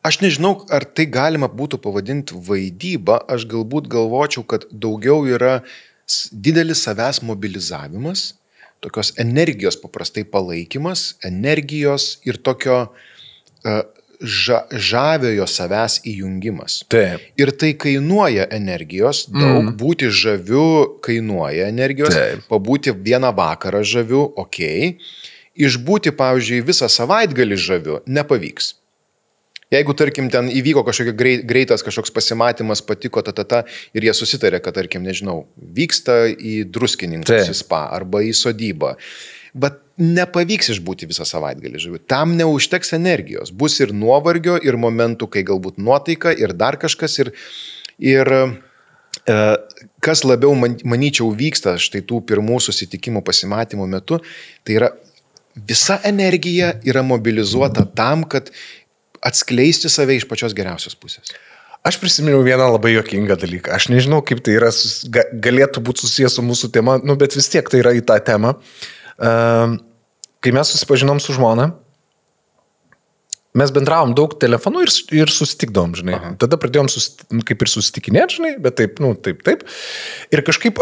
Aš nežinau, ar tai galima būtų pavadinti vaidybą. Aš galbūt galvočiau, kad daugiau yra didelis savęs mobilizavimas, tokios energijos paprastai palaikymas, energijos ir tokio žaviojo savęs įjungimas. Taip. Ir tai kainuoja energijos, daug, būti žaviu kainuoja energijos, Taip. Pabūti vieną vakarą žaviu, išbūti, pavyzdžiui, visą savaitgalį žaviu, nepavyks. Jeigu, tarkim, ten įvyko greitas kažkoks pasimatymas, patiko ir jie susitarė, kad, tarkim, nežinau, vyksta į druskininkus, į spa arba į sodybą, bet nepavyks išbūti visą savaitgalį žaviu. Tam neužteks energijos. Bus ir nuovargio, ir momentų, kai galbūt nuotaika, ir dar kažkas, ir kas labiau, manyčiau, vyksta štai tų pirmų susitikimų pasimatymų metu, tai yra visa energija yra mobilizuota tam, kad atskleisti save iš pačios geriausios pusės. Aš prisiminiau vieną labai juokingą dalyką. Aš nežinau, kaip tai yra, galėtų būti susijęs su mūsų tema, bet vis tiek tai yra į tą temą. Kai mes susipažinom su žmona, mes bendravom daug telefonu ir susitikdavom, žinai. Aha. Tada pradėjom kaip ir susitikinėti, žinai, bet taip. Ir kažkaip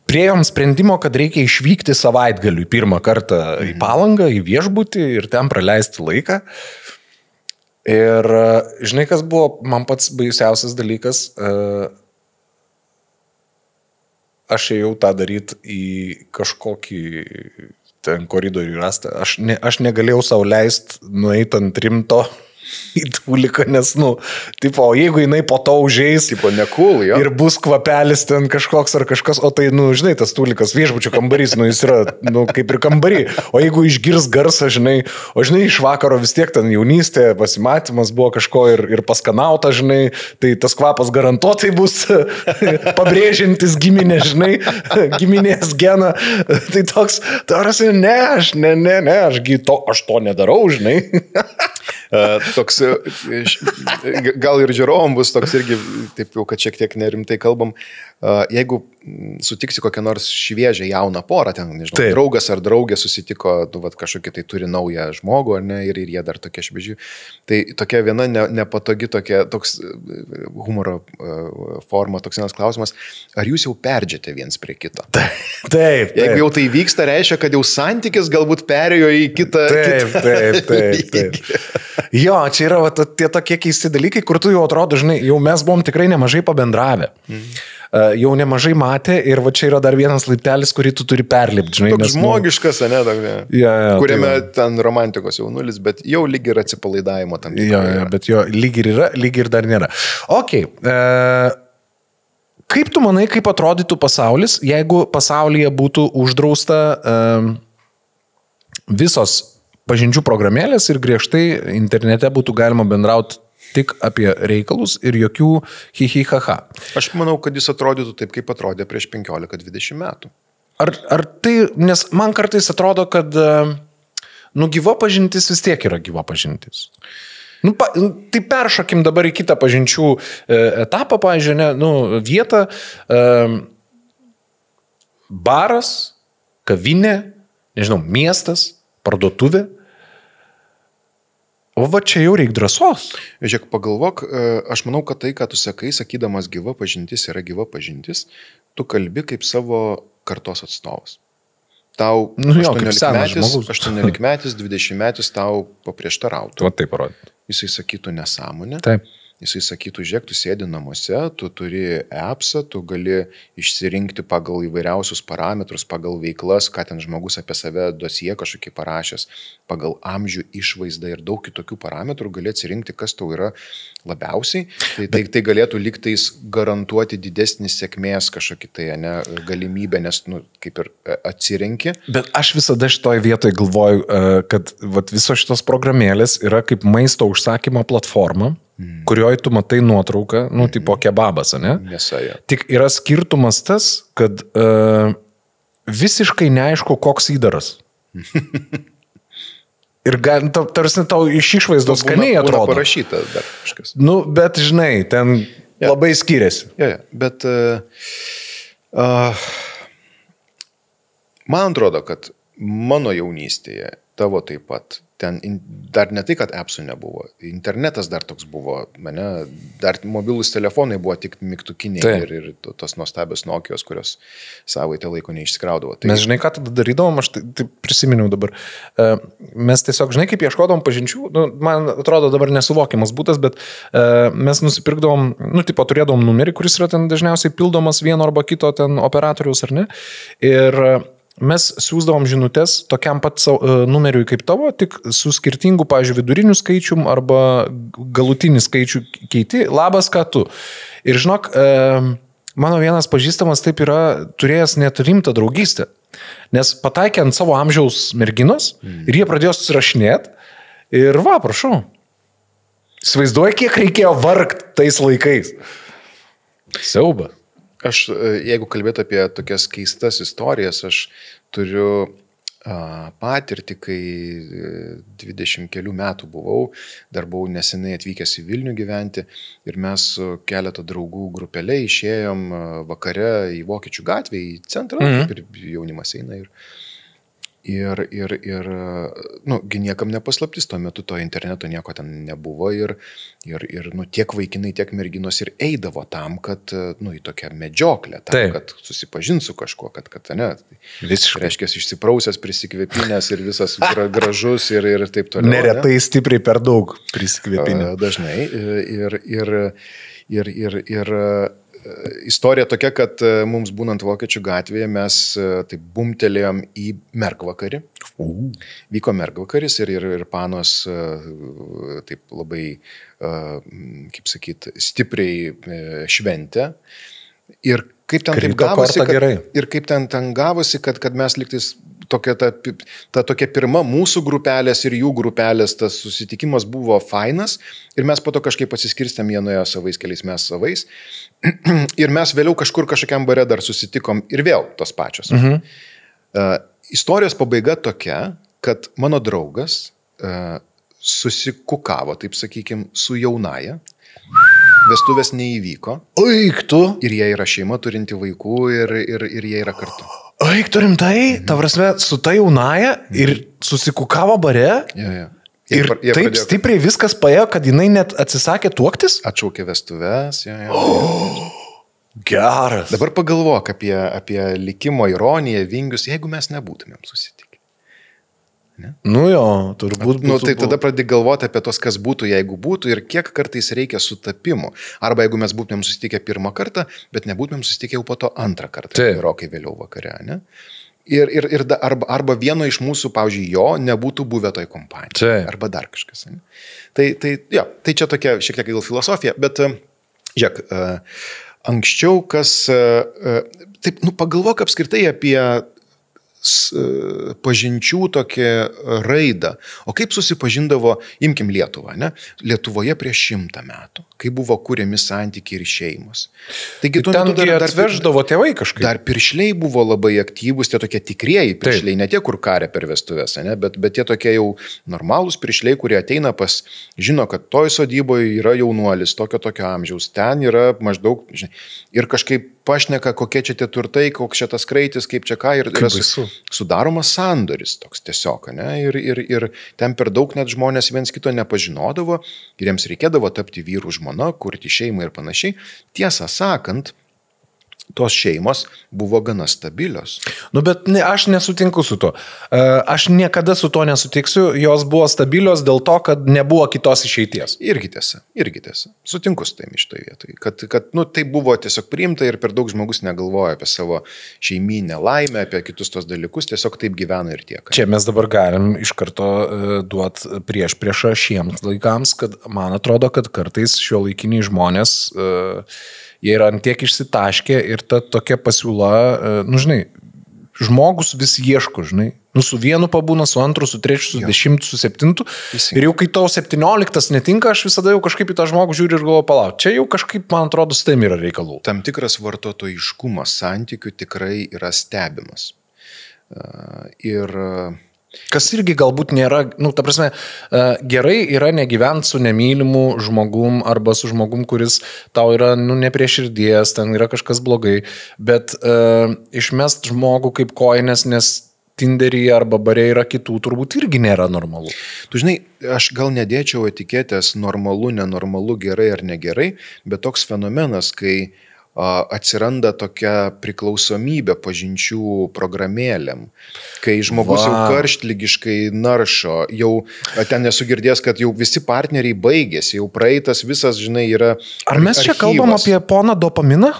priėjom sprendimo, kad reikia išvykti savaitgaliui pirmą kartą į Palangą, į viešbutį ir ten praleisti laiką. Ir žinai, kas buvo man pats baisiausias dalykas, aš ėjau tą daryti į kažkokį ten koridorių rastą. Aš negalėjau savo leisti nueiti ant rimto į tūliką, nes, o jeigu jinai po to užeis nekul, jo. Ir bus kvapelis ten kažkoks ar kažkas, o tai, žinai, tas tūlikas viešbučio kambarys, jis yra, kaip ir kambarį, o jeigu išgirs garsą, žinai, iš vakaro vis tiek ten jaunystė, pasimatymas buvo kažko ir paskanauta, žinai, tai tas kvapas garantuotai bus pabrėžintis giminė, žinai, giminės geną, tai toks, tarasi, aš to nedarau, žinai. Toks, gal ir žiūrovom bus toks irgi, taip jau, kad šiek tiek nerimtai kalbam, jeigu sutiksi kokią nors šviežią jauną porą, ten, nežinau, taip. Draugas ar draugė susitiko, kažkokį tai turi naują žmogų, ar ne, ir jie dar tokie švieži, tai tokia viena nepatogi, toks humoro forma, toks vienas klausimas, ar jūs jau perdžiate viens prie kito? Taip. Jeigu jau tai vyksta, reiškia, kad jau santykis galbūt perėjo į kitą. Taip. Jo, čia yra tie tokie keisti dalykai, kur tu jau atrodo, žinai, jau mes buvom tikrai nemažai pabendravę. Jau nemažai matė ir va čia yra dar vienas laiptelis, kurį tu turi perlipti, žinai. Toks žmogiškas, ne, kuriame ten romantikos jau nulis, bet jau lyg ir atsipalaidavimo tam. Bet jo lyg ir yra, lyg ir dar nėra. Ok. Kaip tu manai, kaip atrodytų pasaulis, jeigu pasaulyje būtų uždrausta visos pažinčių programėlės ir griežtai internete būtų galima bendrauti tik apie reikalus ir jokių hi-hi-ha-ha. Aš manau, kad jis atrodytų taip, kaip atrodė prieš 15-20 metų. Ar tai, nes man kartais atrodo, kad gyva pažintis vis tiek yra gyva pažintis. Tai peršokim dabar į kitą pažinčių etapą, pavyzdžiui, vietą, baras, kavinė, nežinau, miestas, parduotuvė. O va čia jau reikia drąsos. Žiūrėk, pagalvok, aš manau, kad tai, ką tu sakai, sakydamas gyva pažintis yra gyva pažintis, tu kalbi kaip savo kartos atstovas. Tau 18 metais, 20 metais tau paprieštarautų. O taip parodytų. Jisai sakytų nesąmonę. Taip. Jisai sakytų, žiūrėk, tu sėdi namuose, tu turi appsą, tu gali išsirinkti pagal įvairiausius parametrus, pagal veiklas, ką ten žmogus apie save dosie kažkokį parašęs, pagal amžių, išvaizdą ir daug kitokių parametrų gali atsirinkti, kas tau yra labiausiai. Tai galėtų liktais garantuoti didesnį sėkmės kažkokį tai galimybę, nes kaip ir atsirenki. Bet aš visada šitoje vietoje galvoju, kad visos šitos programėlės yra kaip maisto užsakymo platforma, kurioje tu matai nuotrauką, tipo kebabas, ne? Mėsa. Tik yra skirtumas tas, kad visiškai neaišku, koks įdaras. Ir tarsi tau iš išvaizdos skaniai atrodo. Būna parašyta dar kažkas. Bet žinai, ten labai skiriasi. Bet man atrodo, kad mano jaunystėje, tavo taip pat, ten dar ne tai, kad appsų nebuvo, internetas dar toks buvo, dar mobilūs telefonai buvo tik mygtukiniai ir tos nuostabios Nokijos, kurios savaitę laiko neišsikraudavo. Mes žinai, ką tada darydavom, aš tai prisiminiau dabar. Mes tiesiog, žinai, kaip ieškodavom pažinčių, man atrodo dabar nesuvokiamas būtas, bet mes nusipirkdavom, turėdavom numerį, kuris yra ten dažniausiai pildomas vieno arba kito ten operatoriaus, ar ne? Ir mes siūsdavom žinutės tokiam pat numeriui kaip tavo, tik su skirtingu, pavyzdžiui, viduriniu skaičium arba galutinį skaičių keiti. Labas, ką tu. Ir žinok, mano vienas pažįstamas taip yra turėjęs net rimtą draugystę, nes pataikė ant savo amžiaus merginos ir jie pradėjo susirašinėti ir prašau. Įsivaizduoji, kiek reikėjo vargti tais laikais. Siauba. Aš, jeigu kalbėt apie tokias keistas istorijas, aš turiu patirtį, kai 20 kelių metų buvau, dar buvau nesenai atvykęs į Vilnių gyventi ir mes su keletą draugų grupelė išėjom vakare į Vokiečių gatvę, į centrą, kaip ir jaunimas eina ir niekam nepaslaptis, tuo metu to interneto nieko ten nebuvo ir tiek vaikinai, tiek merginos ir eidavo tam, kad, į tokią medžioklę, kad susipažint su kažkuo, kad visiškai. Reiškia, išsiprausęs, prisikvėpinės ir visas gražus ir taip toliau. Neretai stipriai per daug prisikvėpinę. Dažnai ir istorija tokia, kad mums būnant Vokiečių gatvėje mes taip bumtelėjom į mergvakarį. Vyko mergvakaris ir panos taip labai, kaip sakyt, stipriai šventė. Ir kaip ten gavosi, kad mes liktais ta tokia pirma mūsų grupelės ir jų grupelės, tas susitikimas buvo fainas ir mes po to kažkaip atsiskirstėm, jie nuėjo savais keliais, mes savais. Ir mes vėliau kažkokiam bare dar susitikom ir vėl tos pačios. Istorijos pabaiga tokia, kad mano draugas susikukavo, taip sakykim, su jaunaja. Vestuvės neįvyko. Oik tu. Ir jie yra šeima turinti vaikų ir jie yra kartu. Oik tu rimtai, ta prasme, su ta jaunaja ir susikukavo bare. Ir taip stipriai viskas paėjo, kad jinai net atsisakė tuoktis? Atšaukė vestuves. Geras. Dabar pagalvok apie likimo ironiją, vingius, jeigu mes nebūtumėm susitikę. Ne? Turbūt būtų. Tai tada pradėk galvoti apie tos, kas būtų, jeigu būtų ir kiek kartais reikia sutapimų. Arba jeigu mes būtumėm susitikę pirmą kartą, bet nebūtumėm susitikę jau po to antrą kartą, gerokai vėliau vakare, ne? Arba vieno iš mūsų, pavyzdžiui, jo nebūtų buvę toj kompanijoje. Arba dar kažkas. Ne? Tai čia tokia šiek tiek gal filosofija, bet žiūrėk, anksčiau taip, pagalvok apskritai apie pažinčių tokią raidą. O kaip susipažindavo, imkim Lietuvą, ne? Lietuvoje prieš 100 metų, kai buvo kuriami santykiai ir šeimos. Taigi ten dar atveždavo tėvai kažkaip. Dar piršliai buvo labai aktyvūs, tie tokie tikrieji piršliai, ne tie, kur karė per vestuves, ne? Bet tie tokie jau normalūs piršliai, kurie ateina žino, kad toj sodyboje yra jaunuolis, tokio amžiaus, ten yra maždaug, žinai, ir kažkaip pašneka, kokie čia tie turtai, koks čia tas kraitis, kaip čia ką, ir yra sudaromas sandoris toks tiesiog, ne? Ir ten per daug net žmonės viens kito nepažinodavo ir jiems reikėdavo tapti vyrų žmona, kurti šeimą ir panašiai. Tiesą sakant, tos šeimos buvo gana stabilios. Nu, bet aš nesutinku su to. Aš niekada su to nesutiksiu. Jos buvo stabilios dėl to, kad nebuvo kitos išeities. Irgi tiesa. Sutinku su taimi šitoje vietoje. Kad tai buvo tiesiog priimta ir per daug žmogus negalvoja apie savo šeiminę laimę, apie kitus tos dalykus, tiesiog taip gyvena ir tiek. Čia mes dabar galim iš karto duoti priešą šiems laikams, kad man atrodo, kad kartais šiuolaikiniai žmonės jie yra antiek išsitaškę ir ta tokia pasiūla, žinai, žmogus vis ieško, žinai. Su vienu pabūna, su antru, su trečiu, su 10, su 7. Ir jau kai tau 17 netinka, aš visada jau kažkaip į tą žmogų žiūriu ir galvoju, palauk. Čia jau kažkaip, man atrodo, su taim yra reikalų. Tam tikras vartotojiškumas santykių tikrai yra stebimas. Kas irgi galbūt nėra, ta prasme, gerai yra negyventi su nemylimu žmogum arba su žmogum, kuris tau yra, ne prie širdies, ten yra kažkas blogai, bet išmest žmogų kaip kojines, nes Tinderyje arba bare yra kitų, turbūt irgi nėra normalu. Tu žinai, aš gal nedėčiau etiketės normalu, nenormalu, gerai ar negerai, bet toks fenomenas, kai atsiranda tokia priklausomybė pažinčių programėlėm, kai žmogus jau karštlygiškai naršo, jau ten nesu girdėjęs, kad jau visi partneriai baigėsi, jau praeitas visas, žinai, yra Ar mes čia kalbam apie poną dopaminą?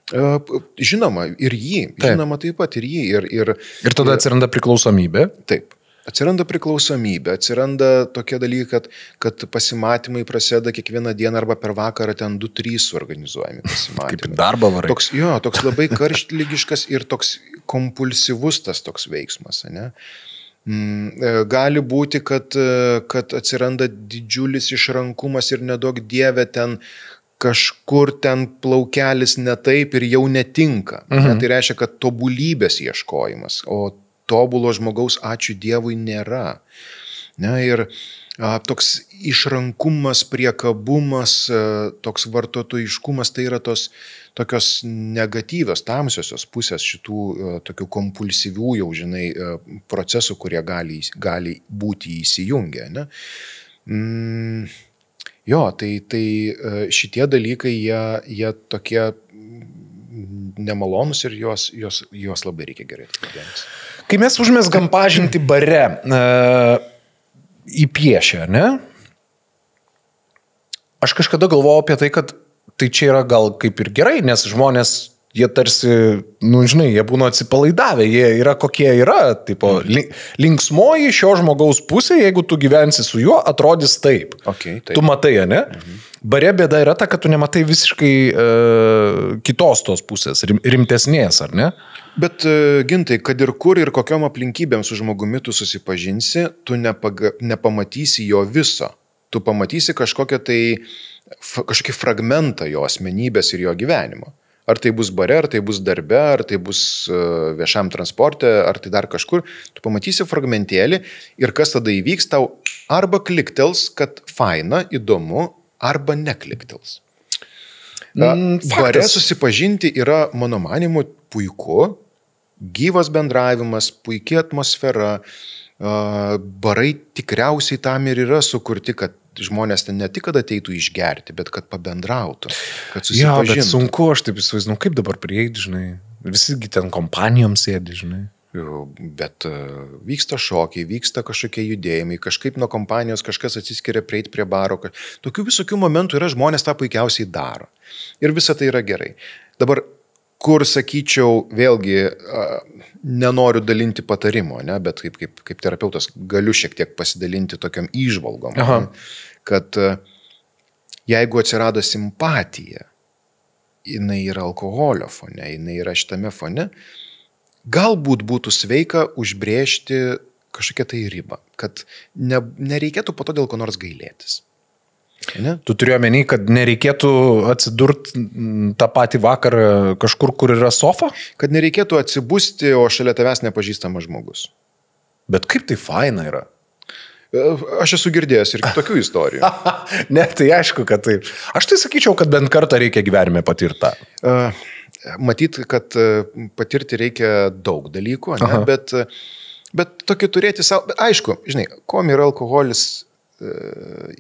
Žinoma, ir jį. Taip. Žinoma, taip pat ir jį. Ir tada atsiranda priklausomybė? Taip. Atsiranda priklausomybė, atsiranda tokie dalykai, kad pasimatymai prasideda kiekvieną dieną arba per vakarą ten 2-3 suorganizuojami pasimatymai. Kaip ir darbą varai. Toks labai karštlygiškas ir toks kompulsyvus tas toks veiksmas, ne? Gali būti, kad atsiranda didžiulis išrankumas ir nedaug dievė ten kažkur ten plaukelis ne taip ir jau netinka. Tai reiškia, kad tobulybės ieškojimas, o tobulo žmogaus, ačiū Dievui, nėra. Ir toks išrankumas, priekabumas, toks vartotojiškumas, tai yra tos tokios negatyvios, tamsiosios pusės šitų tokių kompulsyvių, jau žinai, procesų, kurie gali būti įsijungę. Ne? Tai šitie dalykai, jie tokie nemalonus ir juos labai reikia gerai atkreipti. Kai mes užmesgam pažintį bare į piešę, ne? Aš kažkada galvojau apie tai, kad tai čia yra gal kaip ir gerai, nes žmonės, jie tarsi, žinai, jie būna atsipalaidavę, jie yra kokie yra, tipo, linksmoji šio žmogaus pusė, jeigu tu gyvensi su juo, atrodys taip. Okay, taip. Tu matai, ne? Bare bėda yra ta, kad tu nematai visiškai kitos tos pusės, rimtesnės, ar ne? Bet, Gintai, kad ir kur ir kokiom aplinkybėm su žmogumi tu susipažinsi, tu nepamatysi jo viso. Tu pamatysi kažkokį fragmentą jo asmenybės ir jo gyvenimo. Ar tai bus bare, ar tai bus darbe, ar tai bus viešam transporte, ar tai dar kažkur. Tu pamatysi fragmentėlį ir kas tada įvyks, tau arba kliktels, kad faina, įdomu, arba nekliktels. Bare susipažinti yra, mano manimu, puiku, gyvas bendravimas, puikia atmosfera. Barai tikriausiai tam ir yra sukurti, kad žmonės ten ne tik kad ateitų išgerti, bet kad pabendrautų, kad susipažintų. Bet sunku, aš taip įsivaizduoju, kaip dabar prieiti, žinai, visigi ten kompanijom sėdi, žinai. Bet vyksta šokiai, vyksta kažkokie judėjimai, kažkaip nuo kompanijos kažkas atsiskiria prieiti prie baro. Tokių visokių momentų yra, žmonės tą puikiausiai daro. Ir visa tai yra gerai. Dabar, kur, sakyčiau, vėlgi, nenoriu dalinti patarimo, ne? Bet kaip terapeutas galiu šiek tiek pasidalinti tokiam įžvalgom, kad jeigu atsirado simpatija, jinai yra alkoholio fone, jinai yra šitame fone, galbūt būtų sveika užbrėžti kažkokią tai ribą, kad nereikėtų po to dėl ko nors gailėtis. Ne? Tu turiu omeny, kad nereikėtų atsidurti tą patį vakarą kažkur, kur yra sofa? Kad nereikėtų atsibusti, o šalia tavęs nepažįstamas žmogus. Bet kaip tai faina yra? Aš esu girdėjęs ir kitokių istorijų. Ne, tai aišku, kad taip. Aš tai sakyčiau, kad bent kartą reikia gyvenime patirtą. matyt, kad patirti reikia daug dalykų, ne? Bet tokį turėti savo, bet aišku, žinai, kuom yra alkoholis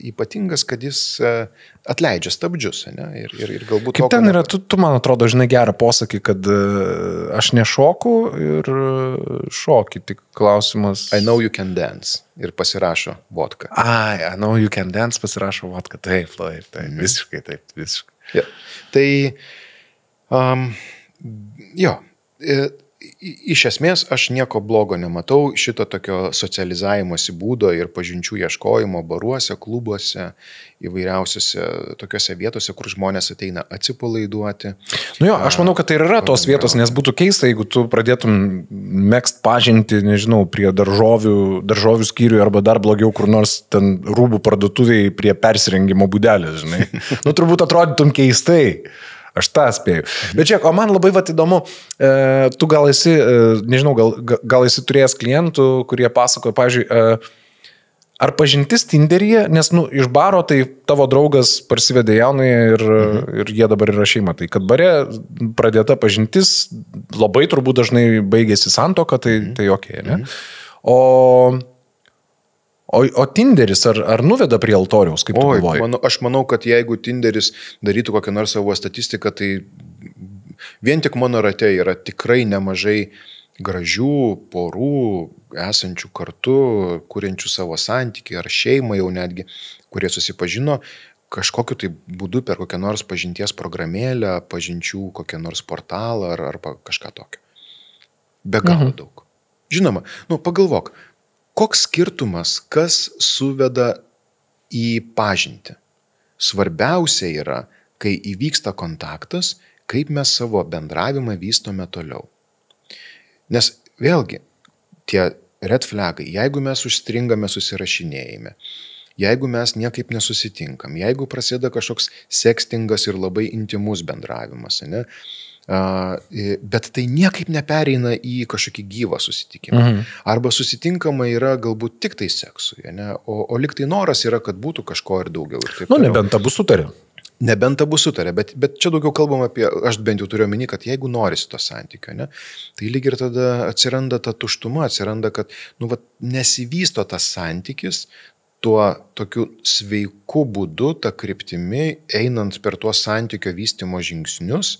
ypatingas, kad jis atleidžia stabdžius, ne? Ir galbūt... Kaip ten yra, tu man atrodo, žinai, gerą posakį, kad aš nešoku ir šoki, tik klausimas... I know you can dance ir pasirašo vodka. I know you can dance, pasirašo vodka, taip, visiškai taip, visiškai. Ja. Tai, jo, iš esmės aš nieko blogo nematau šito tokio socializavimosi būdo ir pažinčių ieškojimo baruose, klubuose, įvairiausiose tokiose vietose, kur žmonės ateina atsipalaiduoti. Nu jo, aš manau, kad tai yra tos vietos, nes būtų keista, jeigu tu pradėtum megzt pažinti, nežinau, prie daržovių skyriui arba dar blogiau kur nors ten rūbų parduotuviai prie persirengimo būdelės, žinai. Nu, turbūt atrodytum keistai. Aš tą spėju. Bet čia, o man labai įdomu, tu gal esi, nežinau, gal esi turėjęs klientų, kurie pasakoja, pavyzdžiui, ar pažintis Tinderyje, nes, nu, iš baro tai tavo draugas parsivedė jaunai ir jie dabar yra šeima. Tai kad bare pradėta pažintis, labai turbūt dažnai baigėsi santuoka, tai okei, ne? O Tinderis ar nuveda prie altoriaus, kaip tu galvoji? Aš manau, kad jeigu Tinderis darytų kokią nors savo statistiką, tai vien tik mano rate yra tikrai nemažai gražių porų, esančių kartu, kuriančių savo santykį ar šeimą jau netgi, kurie susipažino kažkokiu tai būdu per kokią nors pažinties programėlę, pažinčių kokią nors portalą arba kažką tokio. Be galo daug. Žinoma, pagalvok. Koks skirtumas, kas suveda į pažintį? Svarbiausia yra, kai įvyksta kontaktas, kaip mes savo bendravimą vystome toliau. Nes vėlgi, tie red flagai, jeigu mes užstringame susirašinėjime, jeigu mes niekaip nesusitinkam, jeigu prasideda kažkoks sekstingas ir labai intimus bendravimas, ne? Bet tai niekaip nepereina į kažkokį gyvą susitikimą. Arba susitinkama yra galbūt tik tai seksui, ne? O lyg tai noras yra, kad būtų kažko ir daugiau. Ir Nebent abu sutarė. Nebent abu sutarė, bet čia daugiau kalbam apie, aš bent jau turiu omeny, kad jeigu norisi to santykio, ne, tai lyg ir tada atsiranda ta tuštuma, atsiranda, kad nesivysto tas santykis tuo tokiu sveiku būdu, ta kryptimi, einant per tuos santykio vystymo žingsnius.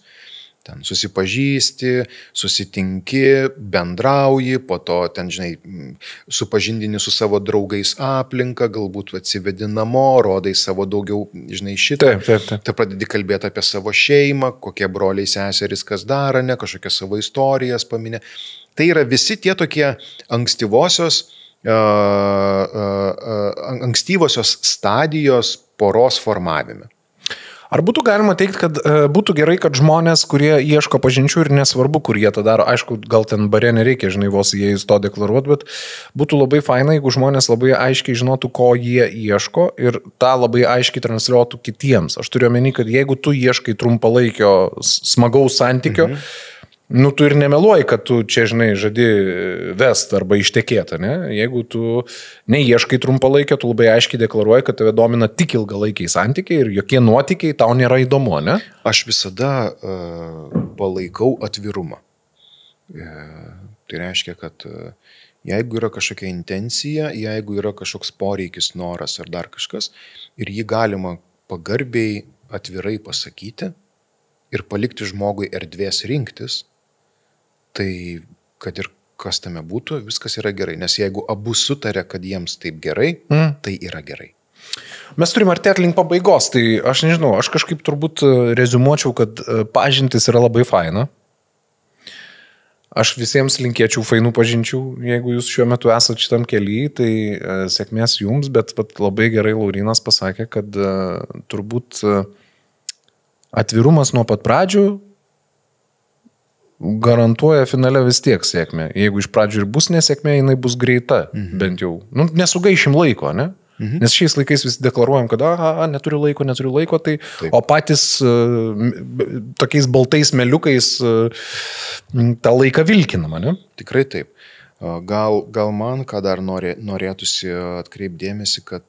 Ten susipažįsti, susitinki, bendrauji, po to ten, žinai, supažindini su savo draugais aplinką, galbūt atsivedi namo, rodai savo daugiau, žinai, šitą. Taip. Tai pradedi kalbėti apie savo šeimą, kokie broliai seserys kas daro, ne, kažkokias savo istorijas paminė. Tai yra visi tie tokie ankstyvosios stadijos poros formavime. Ar būtų galima teikti, kad būtų gerai, kad žmonės, kurie ieško pažinčių ir nesvarbu, kur jie tą daro, aišku, gal ten bare nereikia, žinai, vos jie to deklaruoti, bet būtų labai faina, jeigu žmonės labai aiškiai žinotų, ko jie ieško ir tą labai aiškiai transliuotų kitiems. Aš turiu omeny, kad jeigu tu ieškai trumpalaikio smagaus santykio, tu ir nemeluoji, kad tu čia, žinai, žadi vest arba ištekėti, ne? Jeigu tu neieškai trumpalaikio, tu labai aiškiai deklaruoji, kad tave domina tik ilgalaikiai santykiai ir jokie nuotykiai tau nėra įdomu, ne? Aš visada palaikau atvirumą. Tai reiškia, kad jeigu yra kažkokia intencija, jeigu yra kažkoks poreikis, noras ar dar kažkas, ir jį galima pagarbiai, atvirai pasakyti ir palikti žmogui erdvės rinktis, tai kad ir kas tame būtų, viskas yra gerai. Nes jeigu abu sutarė, kad jiems taip gerai, tai yra gerai. Mes turime artėti link pabaigos, tai aš nežinau, aš kažkaip turbūt rezumuočiau, kad pažintis yra labai faina. Aš visiems linkėčiau fainų pažinčių, jeigu jūs šiuo metu esate šitam kelyje, tai sėkmės jums, bet labai gerai Laurynas pasakė, kad turbūt atvirumas nuo pat pradžių garantuoja finale vis tiek sėkmę. Jeigu iš pradžių ir bus nesėkmė, jinai bus greita, bent jau. Nesugaišim laiko, ne? Nes šiais laikais visi deklaruojam, kad neturiu laiko, tai, o patys tokiais baltais meliukais tą laiką vilkinama, ne? Tikrai taip. Gal man, ką dar norėtųsi atkreipdėmėsi, kad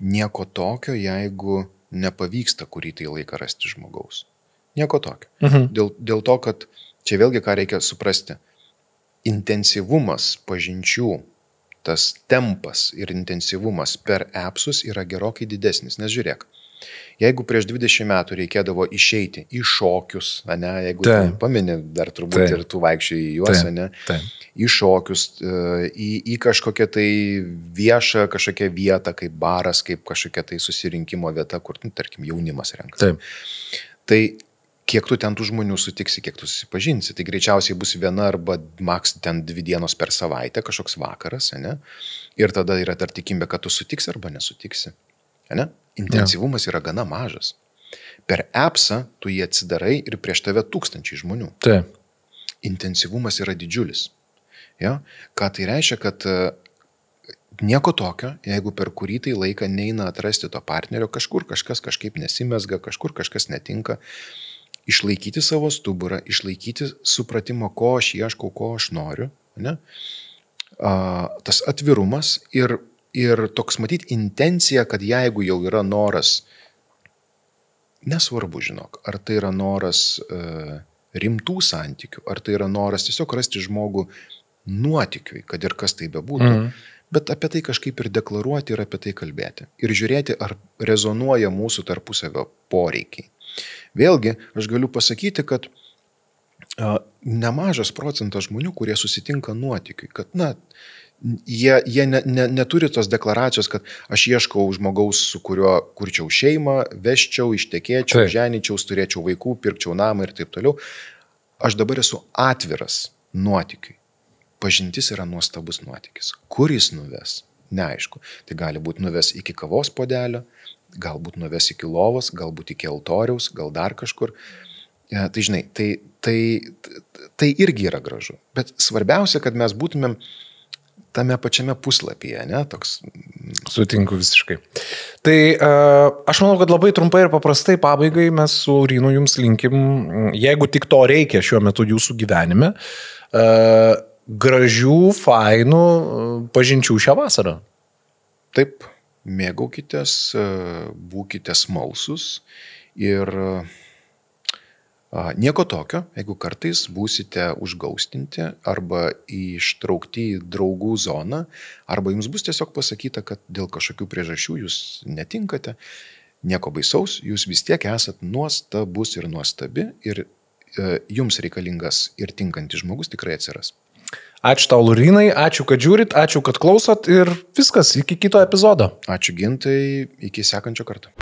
nieko tokio, jeigu nepavyksta kurį tai laiką rasti žmogaus. Nieko tokio. Dėl to, kad čia vėlgi ką reikia suprasti. Intensyvumas pažinčių, tas tempas ir intensyvumas per appsus yra gerokai didesnis. Nes žiūrėk, jeigu prieš 20 metų reikėdavo išeiti į šokius, ne, jeigu pameni, dar turbūt ir tu vaikščiai į juos, ne, į šokius, į kažkokią tai viešą kažkokią vietą, kaip baras, kaip kažkokia tai susirinkimo vieta, kur, tarkim, jaunimas renkasi. Tai kiek tu ten tų žmonių sutiksi, kiek tu susipažinsi, tai greičiausiai bus viena arba maks ten 2 dienos per savaitę, kažkoks vakaras, ne, ir tada yra dar tikimybė, kad tu sutiksi arba nesutiksi. Ne? Intensyvumas yra gana mažas. Per appsą tu jį atsidarai ir prieš tave 1000 žmonių. Intensyvumas yra didžiulis. Ja? Ką tai reiškia, kad nieko tokio, jeigu per kurį tai laiką neina atrasti to partnerio, kažkur kažkas kažkaip nesimezga, kažkur kažkas netinka, išlaikyti savo stuburą, išlaikyti supratimo, ko aš ieškau, ko aš noriu. Ne? Tas atvirumas ir toks matyti intencija, kad jeigu jau yra noras, nesvarbu, žinok, ar tai yra noras rimtų santykių, ar tai yra noras tiesiog rasti žmogų nuotykiui, kad ir kas tai bebūtų, bet apie tai kažkaip ir deklaruoti ir apie tai kalbėti. Ir žiūrėti, ar rezonuoja mūsų tarpusavio poreikiai. Vėlgi, aš galiu pasakyti, kad nemažas procentas žmonių, kurie susitinka nuotykiui, kad, jie neturi tos deklaracijos, kad aš ieškau žmogaus, su kuriuo kurčiau šeimą, veščiau, ištekėčiau, ženyčiau, turėčiau vaikų, pirkčiau namą ir taip toliau. Aš dabar esu atviras nuotykiui. Pažintis yra nuostabus nuotykis. Kur jis nuves? Neaišku. Tai gali būti nuves iki kavos puodelio, galbūt nuves iki lovos, galbūt iki altoriaus, gal dar kažkur. Tai žinai, tai irgi yra gražu. Bet svarbiausia, kad mes būtumėm tame pačiame puslapyje, ne, toks. Sutinku visiškai. Tai aš manau, kad labai trumpai ir paprastai pabaigai mes su Laurynu jums linkim, jeigu tik to reikia šiuo metu jūsų gyvenime, gražių, fainų pažinčių šią vasarą. Taip, mėgaukitės, būkite smalsus ir nieko tokio, jeigu kartais būsite užgaustinti arba ištraukti į draugų zoną, arba jums bus tiesiog pasakyta, kad dėl kažkokių priežasčių jūs netinkate, nieko baisaus, jūs vis tiek esat nuostabus ir nuostabi ir jums reikalingas ir tinkantis žmogus tikrai atsiras. Ačiū tau, Laurynai, ačiū, kad žiūrit, ačiū, kad klausot ir viskas, iki kito epizodo. Ačiū, Gintai, iki sekančio karto.